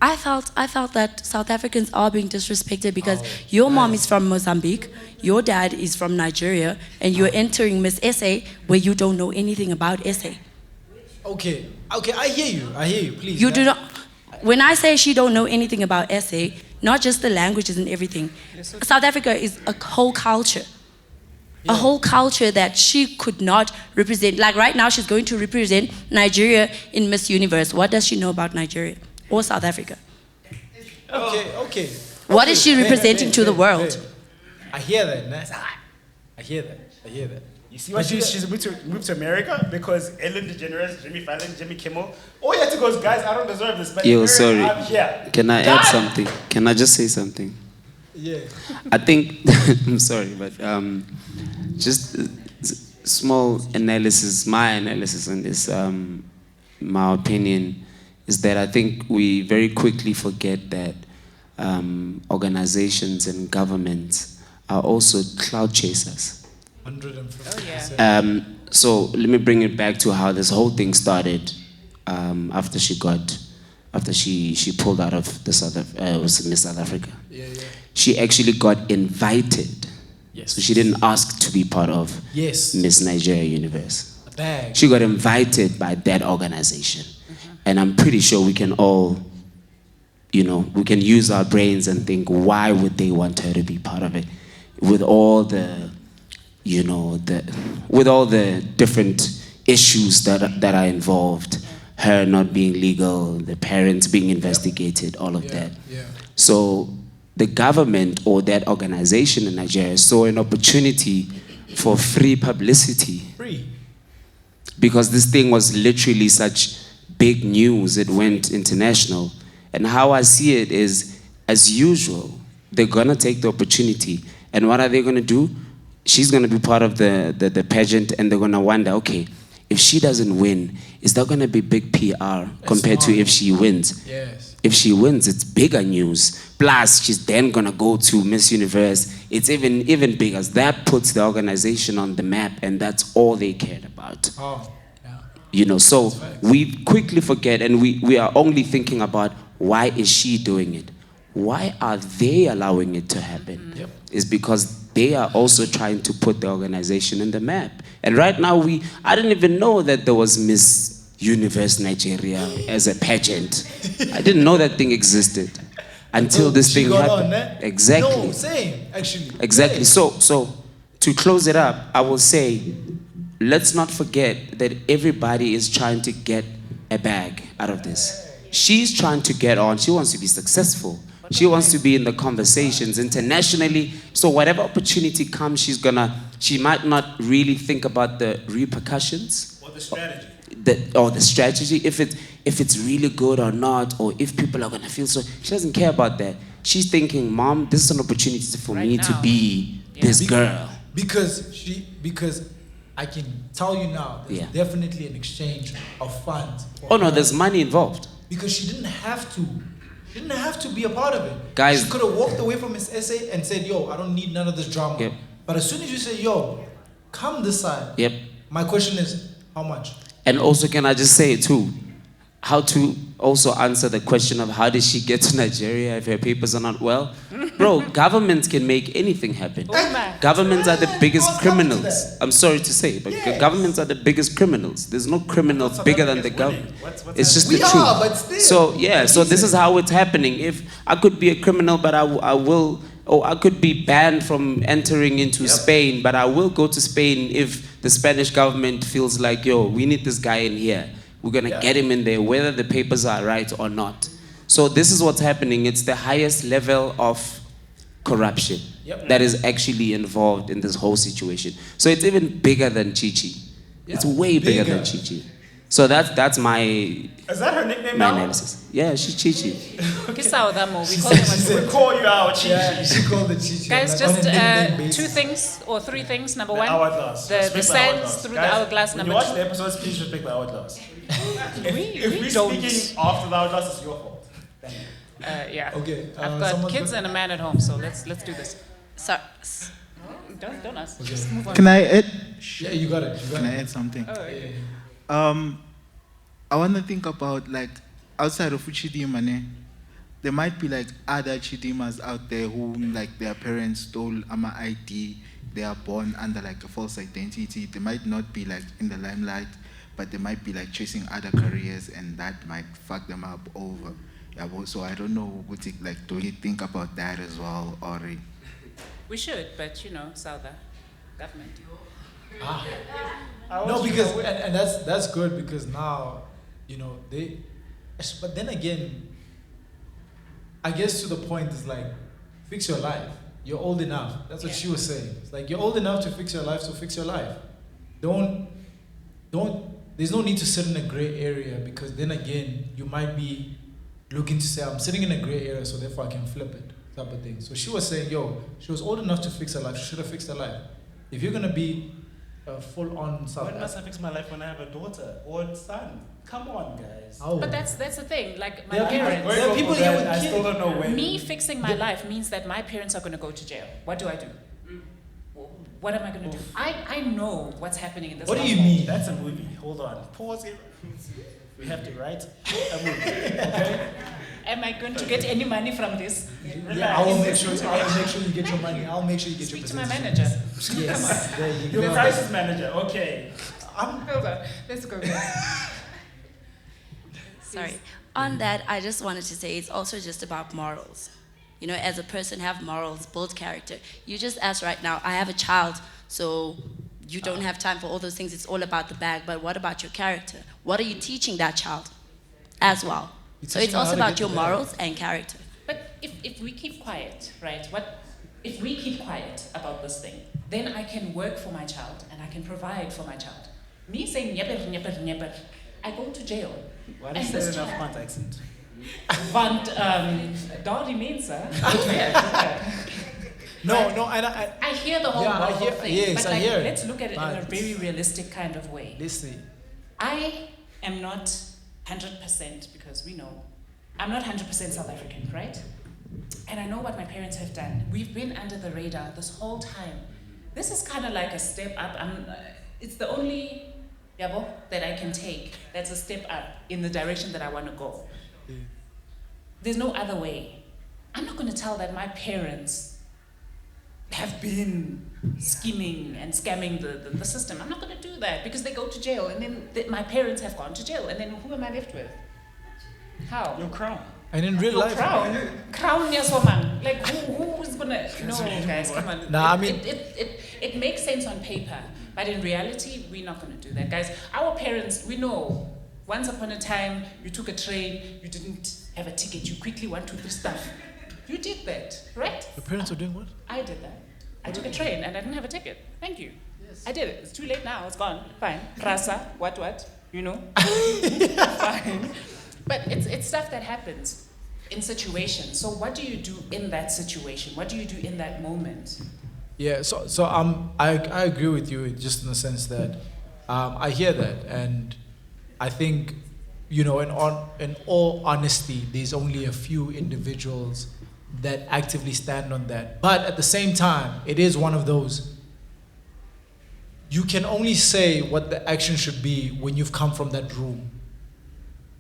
I felt that South Africans are being disrespected because your mom is from Mozambique, your dad is from Nigeria, and you're entering Miss SA where you don't know anything about SA. Okay, I hear you, please. You do not. When I say she don't know anything about SA, not just the languages and everything, South Africa is a whole culture. A whole culture that she could not represent. Like right now, she's going to represent Nigeria in Miss Universe. What does she know about Nigeria or South Africa? Okay. What is she representing to the world? I hear that, man. I hear that. You see why she's moved to America? Because Ellen DeGeneres, Jimmy Fallon, Jimmy Kimmel. All you have to go is, guys, I don't deserve this. But Yo, America, sorry. I'm here. Can I add something? Can I just say something? Yeah. I think, I'm sorry, but just small analysis, my analysis on this, my opinion is that I think we very quickly forget that organizations and governments are also cloud chasers. 150%. So let me bring it back to how this whole thing started after she pulled out of was Miss South Africa. Yeah. She actually got invited. Yes. So she didn't ask to be part of Yes. Miss Nigeria Universe. A bag. She got invited by that organization. And I'm pretty sure we can all, we can use our brains and think, why would they want her to be part of it? With all the, with all the different issues that are involved, her not being legal, the parents being investigated, all of that. Yeah. So the government or that organization in Nigeria saw an opportunity for free publicity. Free. Because this thing was literally such big news, it went international. And how I see it is, as usual, they're gonna take the opportunity. And what are they gonna do? She's gonna be part of the pageant, and they're gonna wonder, okay, if she doesn't win, is that gonna be big PR compared to if she wins? Yes. If she wins, it's bigger news. Plus, she's then gonna go to Miss Universe. It's even bigger. That puts the organization on the map, and that's all they cared about. Oh, yeah. So we quickly forget, and we are only thinking about, why is she doing it? Why are they allowing it to happen? Yep. It's because they are also trying to put the organization in the map. And right now, I didn't even know that there was Miss Universe Nigeria as a pageant. I didn't know that thing existed until this thing happened. Exactly. No, same, actually. Exactly. Same. So to close it up, I will say, let's not forget that everybody is trying to get a bag out of this. She's trying to get on. She wants to be successful. She wants to be in the conversations internationally. So whatever opportunity comes, she might not really think about the repercussions. Or the strategy. The strategy, if it's really good or not, or if people are gonna feel so. She doesn't care about that. She's thinking, Mom, this is an opportunity for me to be this girl. Because I can tell you now, there's definitely an exchange of funds. Oh no, there's money involved. Because she didn't have to. She didn't have to be a part of it. Guys, she could have walked away from his essay and said, yo, I don't need none of this drama. Yep. But as soon as you say, yo, come this side. Yep. My question is, how much? And also, can I just say too, how to also answer the question of how did she get to Nigeria if her papers are not well? Bro, governments can make anything happen. Governments are the biggest criminals. I'm sorry to say, but governments are the biggest criminals. There's no criminals bigger than the government. It's just the truth. But still. So this is how it's happening. If I could be a criminal, but I could be banned from entering into Spain, but I will go to Spain if the Spanish government feels like, yo, we need this guy in here. We're going to get him in there, whether the papers are right or not. So this is what's happening. It's the highest level of corruption that is actually involved in this whole situation. So it's even bigger than Chichi. It's way bigger than Chichi. So that's my... Is that her nickname my now? analysis. Yeah, she's Chichi. We call him We call you our Chichi. Yeah, she called it Chichi. Guys, like, just 2 things or 3 things. Number one, hourglass. the Respect the sands hourglass. through Guys, the hourglass. when Number you watch 2. the episodes, please respect the hourglass. If we're don't. speaking after the hourglass, it's your fault. Thank you. Yeah. Okay, I've got someone's kids and a man at home, so let's do this. So, Don't ask. Just move on. Can I add? Yeah, you got it. Can I add something? Oh, okay. I want to think about, like, outside of Chidimma, ne, there might be like other Chidimmas out there who, like, their parents stole ama ID. They are born under like a false identity. They might not be like in the limelight, but they might be like chasing other careers, and that might fuck them up over. Yeah, so I don't know, like, do you think about that as well, or? We should, but Southern government. No, because and that's good because now, they. But then again, I guess to the point is like, fix your life. You're old enough. That's what she was saying. It's like you're old enough to fix your life, so fix your life. Don't. There's no need to sit in a gray area because then again, you might be looking to say, I'm sitting in a gray area, so therefore I can flip it, type of thing. So she was saying, she was old enough to fix her life. She should have fixed her life. If you're gonna be full-on South When must Africa. I fix my life when I have a daughter or a son? Come on, guys. Oh. But that's the thing. Like my There are people- parents. there are people here with I still kids. don't know when. Me fixing my life means that my parents are going to go to jail. What do I do? What am I going to do? I know what's happening in this. What do you household. mean? That's a movie. Hold on. Pause it. We have to write a movie. Okay? Am I going to get any money from this? Yeah, I will make sure. I will make sure you get your money. I'll make sure you get Speak your to my percentage. manager. Yes. There you Your go. crisis manager. Okay. Hold on. Let's go, guys. Sorry. On that, I just wanted to say it's also just about morals. You know, as a person, have morals, build character. You just asked right now, I have a child, so you don't have time for all those things. It's all about the bag. But what about your character? What are you teaching that child as well? You're So it's teaching them also how to about get your the bag. morals and character. But if we keep quiet, right? If we keep quiet about this thing, then I can work for my child and I can provide for my child. Me saying nyepper, nyepper, nyepper, I go to jail. Why And does this that enough child- font accent? Want Dowdy Mensa. No, and I hear the whole Yeah, I bubble hear- thing, yes, but I like, hear it. let's look at it in a But- very realistic kind of way. listen. I am not 100% because we know I'm not 100% South African, right? And I know what my parents have done. We've been under the radar this whole time. This is kind of like a step up. It's the only yabo that I can take that's a step up in the direction that I want to go. There's no other way. I'm not going to tell that my parents have been scheming and scamming the system. I'm not going to do that because they go to jail and then my parents have gone to jail and then who am I left with? How? Your crown. And in real Your life, crown, yes, woman. Like who's gonna? No, guys, come on. Nah, I mean- it makes sense on paper, but in reality, we're not gonna do that, guys. Our parents, we know. Once upon a time, you took a train, you didn't have a ticket, you quickly went to the stuff. You did that, right? your parents are doing what? I did that. I took a train and I didn't have a ticket. Thank you. Yes. I did it. It's too late now. It's gone. Fine. Rasa, what? You know? Fine. But it's stuff that happens in situations. So what do you do in that situation? What do you do in that moment? Yeah, so I agree with you just in the sense that I hear that, and I think, you know, in all honesty, there's only a few individuals that actively stand on that. But at the same time, it is one of those. You can only say what the action should be when you've come from that room,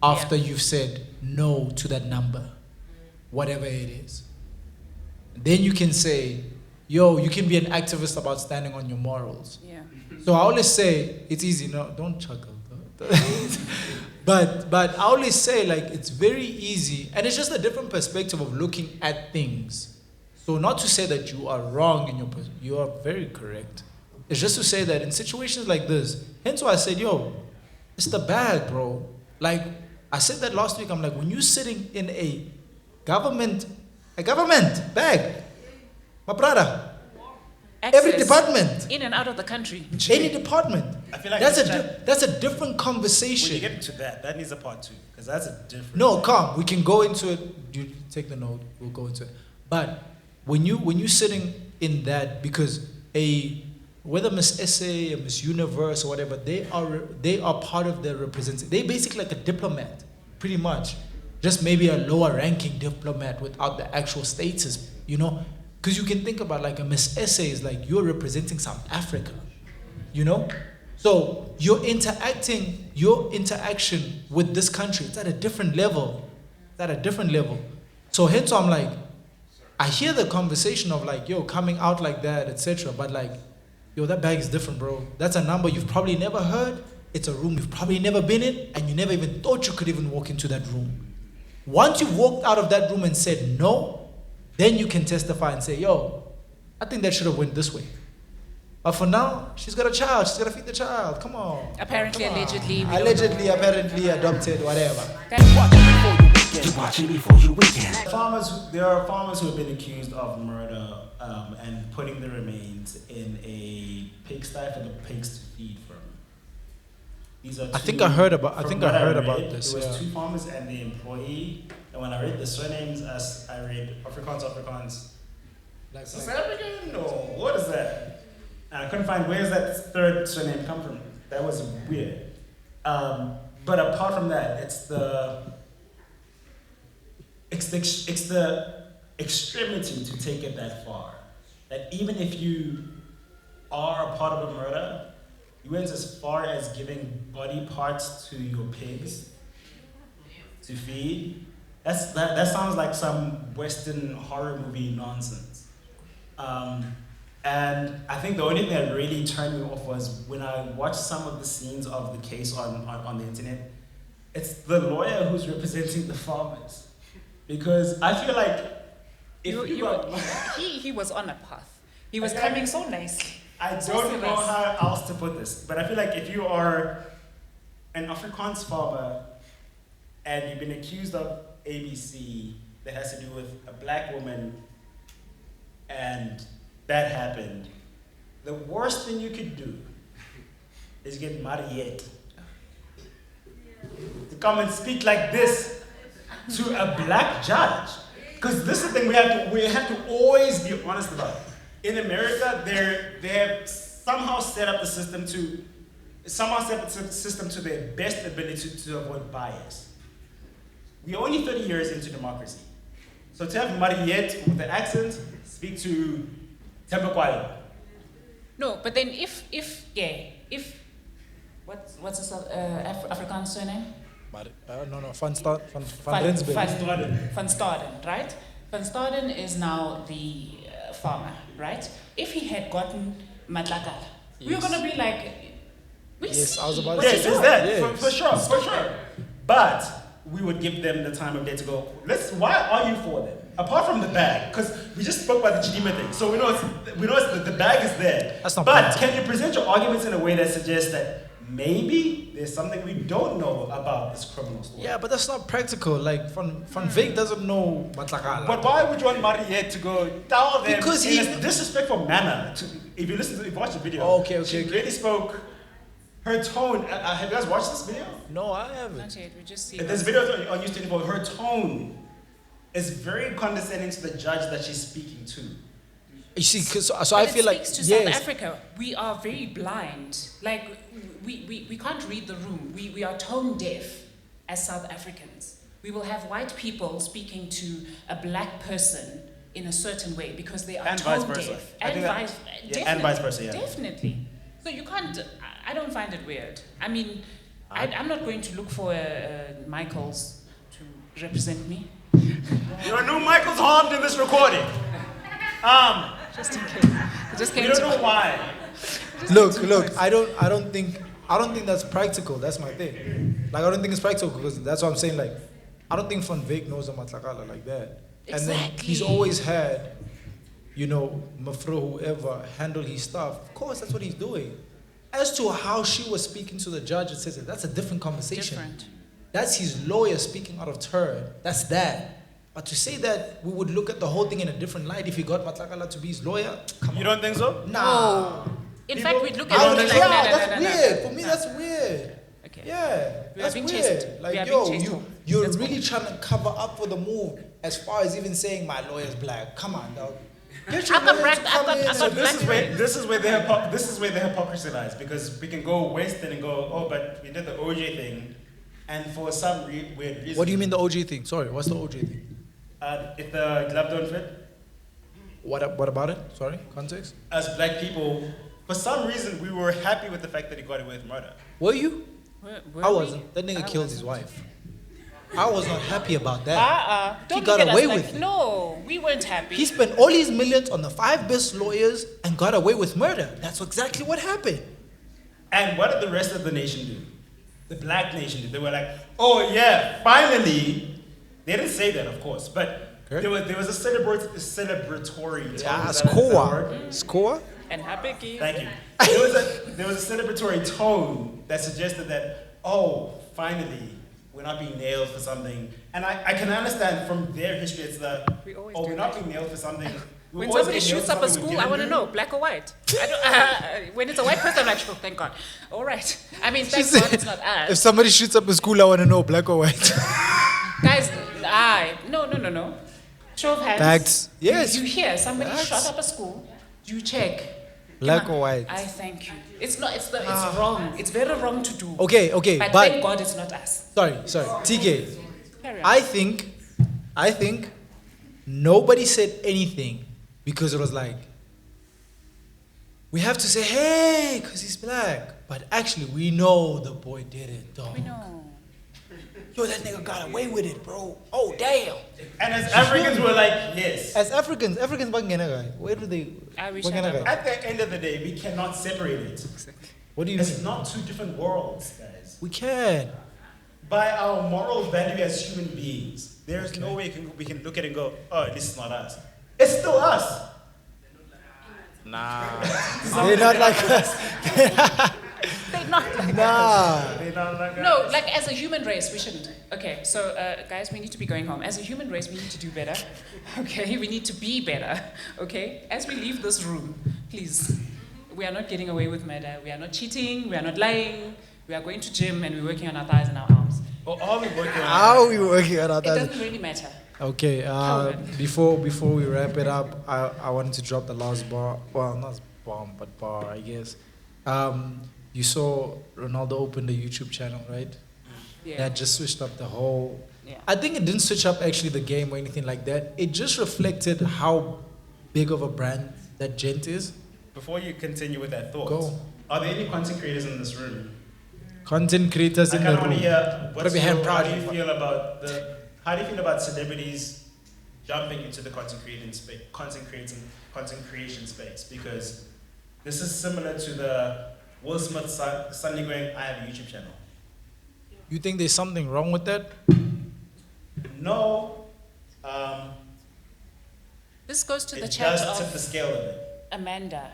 after you've said no to that number, whatever it is. Then you can say, yo, you can be an activist about standing on your morals. Yeah. So I always say, it's easy, no, don't chuckle. But I always say, like, it's very easy, and it's just a different perspective of looking at things. So not to say that you are wrong in you are very correct. It's just to say that in situations like this, hence why I said, yo, it's the bag, bro. Like, I said that last week, I'm like, when you're sitting in a government bag, my brother, every Access department, in and out of the country. any department, I feel like that's it's a different When you conversation. get into that needs a part 2, because that's a different. No, come, we can go into it. You take the note, we'll go into it. But when you're sitting in that, because whether Miss SA or Miss Universe or whatever, they are part of the representation. They're basically like a diplomat, pretty much. Just maybe a lower ranking diplomat without the actual status, you know? Because you can think about like a Miss SA is like you're representing South Africa, you know? So your interaction with this country, it's at a different level. So hence I'm like, I hear the conversation of like, yo, coming out like that, etc. But like, yo, that bag is different, bro. That's a number you've probably never heard. It's a room you've probably never been in, and you never even thought you could even walk into that room. Once you've walked out of that room and said no, then you can testify and say, yo, I think that should have went this way. But for now, she's got a child. She's got to feed the child. Come on. Apparently, Come on. allegedly. we don't Allegedly, know. apparently, adopted, whatever. You're watching before you weekend. There are farmers who have been accused of murder and putting the remains in a pigsty for the pigs to feed from. These are I think I heard about read, this. It was Yeah. 2 farmers and the employee. And when I read the surnames, I read Afrikaans. Like, South African? No. What is that? And I couldn't find where's that third surname come from. That was weird. But apart from that, it's the extremity to take it that far. That even if you are a part of a murder, you went as far as giving body parts to your pigs to feed. That sounds like some Western horror movie nonsense. And I think the only thing that really turned me off was when I watched some of the scenes of the case on the internet. It's the lawyer who's representing the farmers. Because I feel like he was on a path. He was coming so nicely. I don't know how else to put this, but I feel like if you are an Afrikaans farmer and you've been accused of ABC that has to do with a black woman and that happened, the worst thing you could do is get Mariette to come and speak like this to a black judge. Because this is the thing we have to always be honest about. In America, they have somehow set up the system to their best ability to avoid bias. We're only 30 years into democracy. So to have Mariette with the accent speak to Tempekwai. No, but then if what's his Afrikaans surname? No, Van Rensburg. Van Staden, right? Van Staden is now the farmer, right? If he had gotten Matlakala, we were gonna be like, I was about to yes, say it's that. yes. For sure. But we would give them the time of day to go, why are you for them? Apart from the bag, because we just spoke about the Chidimma thing. So we know the bag is there. That's not but practical. can you present your arguments in a way that suggests that maybe there's something we don't know about this criminal story? Yeah, but that's not practical. Like, Van Veek doesn't know Matlakala. But why would you want Mariette to go tell them Because in a disrespectful manner? If you watch the video, she really spoke. Her tone. Have you guys watched this video? No, I haven't. Not yet. We just see. There's videos on YouTube. Her tone is very condescending to the judge that she's speaking to. You see, so I feel like to South Africa, we are very blind. Like we can't read the room. We are tone deaf as South Africans. We will have white people speaking to a black person in a certain way because they are And tone vice versa. deaf. And vice versa, yeah. Definitely. So you can't. I don't find it weird. I mean, I'm not going to look for Michaels to represent me. There are no Michaels harmed in this recording. Just in case. Just came We don't know why. Look. I don't think that's practical. That's my thing. Like, I don't think it's practical because that's what I'm saying. Like, I don't think Van Veek knows a Matlakala like that. Exactly. And then he's always had, Mafro, whoever, handle his stuff. Of course, that's what he's doing. As to how she was speaking to the judge, it says that's a different conversation. Different. That's his lawyer speaking out of turn. That's that. But to say that we would look at the whole thing in a different light if he got Matlakala to be his lawyer, come on. You don't think so? Nah. In fact, we'd look at it like, that's weird. For me, that's weird. Okay. Yeah, We are that's being weird. chased. Like, We are being chased yo, home. you're Let's really go. trying to cover up for the move as far as even saying my lawyer's black. Come on, dog. Get your I've got lawyer black- to come I've in got and- black- This is where the hypocrisy lies, because we can go Western and go, oh, but we did the OJ thing, and for some weird reason. What do you mean the OJ thing? Sorry, what's the OJ thing? If the glove don't fit, What about it? Sorry, context? as black people, for some reason we were happy with the fact that he got away with murder. Were you? Were I we? wasn't. That nigga I killed his wasn't. wife. I was not happy about that. Don't He got look at away us like, with it. No, we weren't happy. He spent all his millions on the 5 best lawyers and got away with murder. That's exactly what happened. And what did the rest of the nation do? The black nation did. They were like, oh yeah, finally. They didn't say that, of course, but Okay. there was a celebratory tone. Yeah, Is that a word? score. And happy kid. Thank you. There was a celebratory tone that suggested that, oh, finally, we're not being nailed for something. And I can understand from their history, it's the, We always oh, do we're not being nailed for something. We When always somebody get nailed shoots for up a something we school, I didn't want to do. know, black or white. When it's a white person, I'm like, oh, thank God. All right. I mean, thank God it's not If us. somebody shoots up a school, I want to know black or white. Guys, no. Show of hands. Facts. Yes. You hear somebody Facts. shot up a school, you check. Black or white? I thank you. It's not. It's wrong. It's very wrong to do. Okay, But but thank God it's not us. sorry, TK. Carry on. I think nobody said anything because it was like, we have to say, hey, because he's black. But actually, we know the boy did it, dog. We know. Yo, that nigga got away with it, bro. Oh, damn. And as Africans, we're like, yes. As Africans, where do they? Irish Bangena and guy. At the end of the day, we cannot separate it. What do you It's mean? not two different worlds, guys. We can. By our moral value as human beings, there's no way we can look at it and go, oh, this is not us. It's still us. Nah. They're not like us. They're not like Nah. They're not like No, us. like as a human race, we shouldn't. Okay, so guys, we need to be going home. As a human race, we need to do better. Okay, we need to be better. Okay, as we leave this room, please, we are not getting away with murder. We are not cheating. We are not lying. We are going to gym and we're working on our thighs and our arms. Or are we working on How are we working on our It doesn't really matter. Okay, before we wrap it up, I wanted to drop the last bar. Well, not bomb, but bar, I guess. You saw Ronaldo open the YouTube channel, right? Yeah. That just switched up the whole. Yeah. I think it didn't switch up actually the game or anything like that. It just reflected how big of a brand that gent is. Before you continue with that thought, Go. Are there any content creators in this room? Content creators I in kind the of want room. to hear Put up your hand how do you proudly. feel about how do you feel about celebrities jumping into the content creation space? Because this is similar to the Will Smith suddenly going, I have a YouTube channel. You think there's something wrong with that? No, This goes to the it chat does tip of the scale a bit. Amanda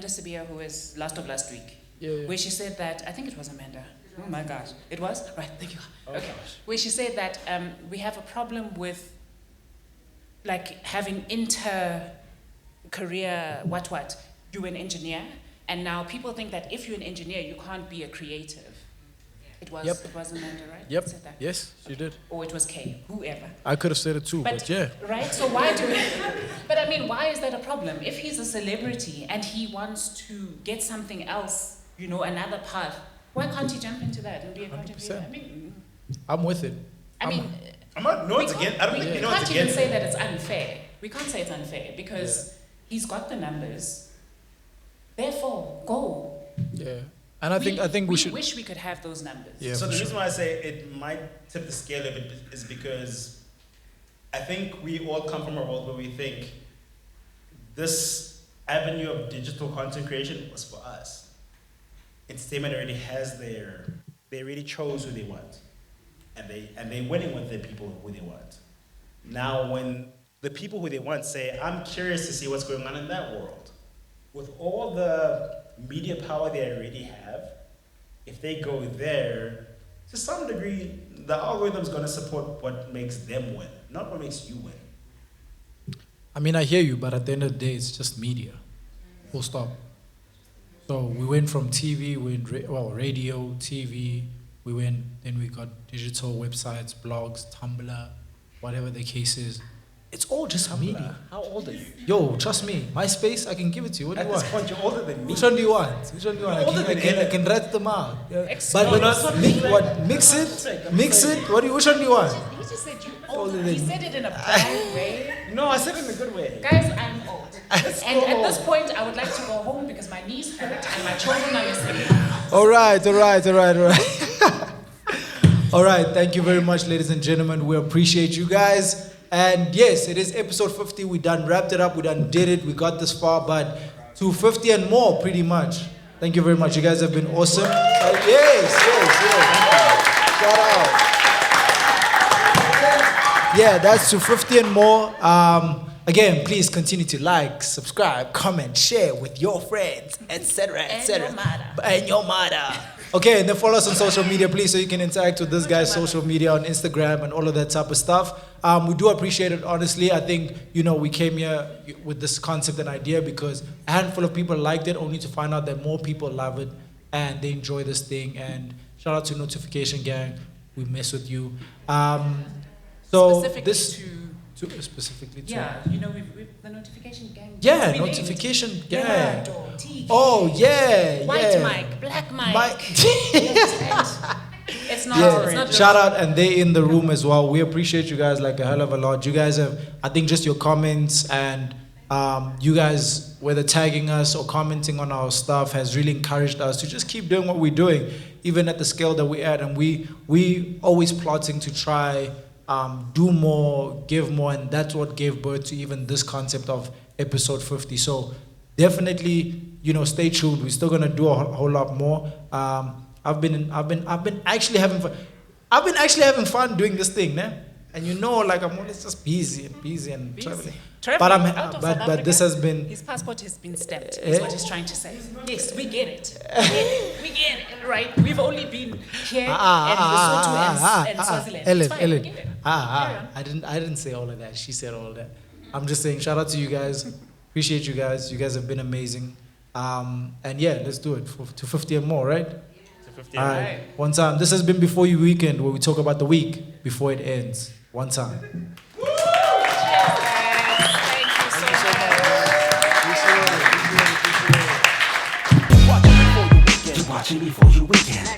Sabia, who was last week, Yeah. where she said that, I think it was Amanda. Oh my gosh. It was? Right, thank you. Oh, Okay. gosh. Where she said that we have a problem with like having inter-career what. You're an engineer, and now people think that if you're an engineer, you can't be a creative. It was Amanda, right? Yep. Who said that? Yes, she did. Or it was Kay, whoever. I could have said it too, but yeah. Right? So why do we... But I mean, why is that a problem? If he's a celebrity and he wants to get something else, another path, why can't he jump into that and be a content creator? 100%. I mean, I'm with it. I mean, I'm not, no, we it's can't- again. I don't we think you know it's can't even against say it. that it's unfair. We can't say it's unfair because he's got the numbers. Therefore, go. Yeah. And I think we should. wish we could have those numbers. Yeah, So for the sure. reason why I say it might tip the scale a bit is because I think we all come from a world where we think this avenue of digital content creation was for us. Entertainment already has they already chose who they want, and they're winning with the people who they want. Now, when the people who they want say, "I'm curious to see what's going on in that world," with all the media power they already have, if they go there, to some degree, the algorithm's going to support what makes them win, not what makes you win. I mean, I hear you, but at the end of the day, it's just media. Full stop. So we went from TV, we went radio, TV, then we got digital websites, blogs, Tumblr, whatever the case is. It's all just media. How old are you? Yo, trust me, MySpace, I can give it to you. What do At you this want? point, you're older than me. Which one do you want? I can write them out. Yeah. But mix it. Which one do you want? He just said you old. He said it in a bad way. No, I said it in a good way. Guys, I'm old. And at this point, I would like to go home because my knees hurt and my children are asleep. All right. All right, thank you very much, ladies and gentlemen. We appreciate you guys. And yes, it is episode 50. We done wrapped it up. We done did it. We got this far, but to 50 and more, pretty much. Thank you very much. You guys have been awesome. Yes. Shout out. Yeah, that's to 50 and more. Again, please continue to like, subscribe, comment, share with your friends, etc., etc. And your mother. Okay, and then follow us on social media, please, so you can interact with this guy's social media on Instagram and all of that type of stuff. We do appreciate it, honestly. I think, we came here with this concept and idea because a handful of people liked it, only to find out that more people love it and they enjoy this thing. And shout out to Notification Gang. We mess with you. So Specifically this... to specifically to. Yeah, you know, the notification gang. Yeah, we named notification gang. Leonardo, TK, Oh yeah, White yeah. Mike, Black Mike. Mike. It's not. Yeah, It's not shout out, and they in the room as well. We appreciate you guys like a hell of a lot. You guys have, I think, just your comments and you guys, whether tagging us or commenting on our stuff, has really encouraged us to just keep doing what we're doing, even at the scale that we're at. And we always plotting to try do more, give more, and that's what gave birth to even this concept of episode 50. So definitely, you know, stay tuned. We're still gonna do a whole lot more. I've been actually having fun. I've been actually having fun doing this thing, né? And you know, like I'm always just busy and traveling. But this has been. His passport has been stamped. Is what he's trying to say. Yes, we get it. We get it, right? We've only been here and Lesotho and Swaziland. It's fine, we get it. I didn't say all of that. She said all of that. I'm just saying, shout out to you guys. Appreciate you guys. You guys have been amazing. And yeah, let's do it to 50 and more, right? To 50 All right. One time. This has been Before You Weekend, where we talk about the week before it ends. One time. Thank you so much. You're watching before you weekend.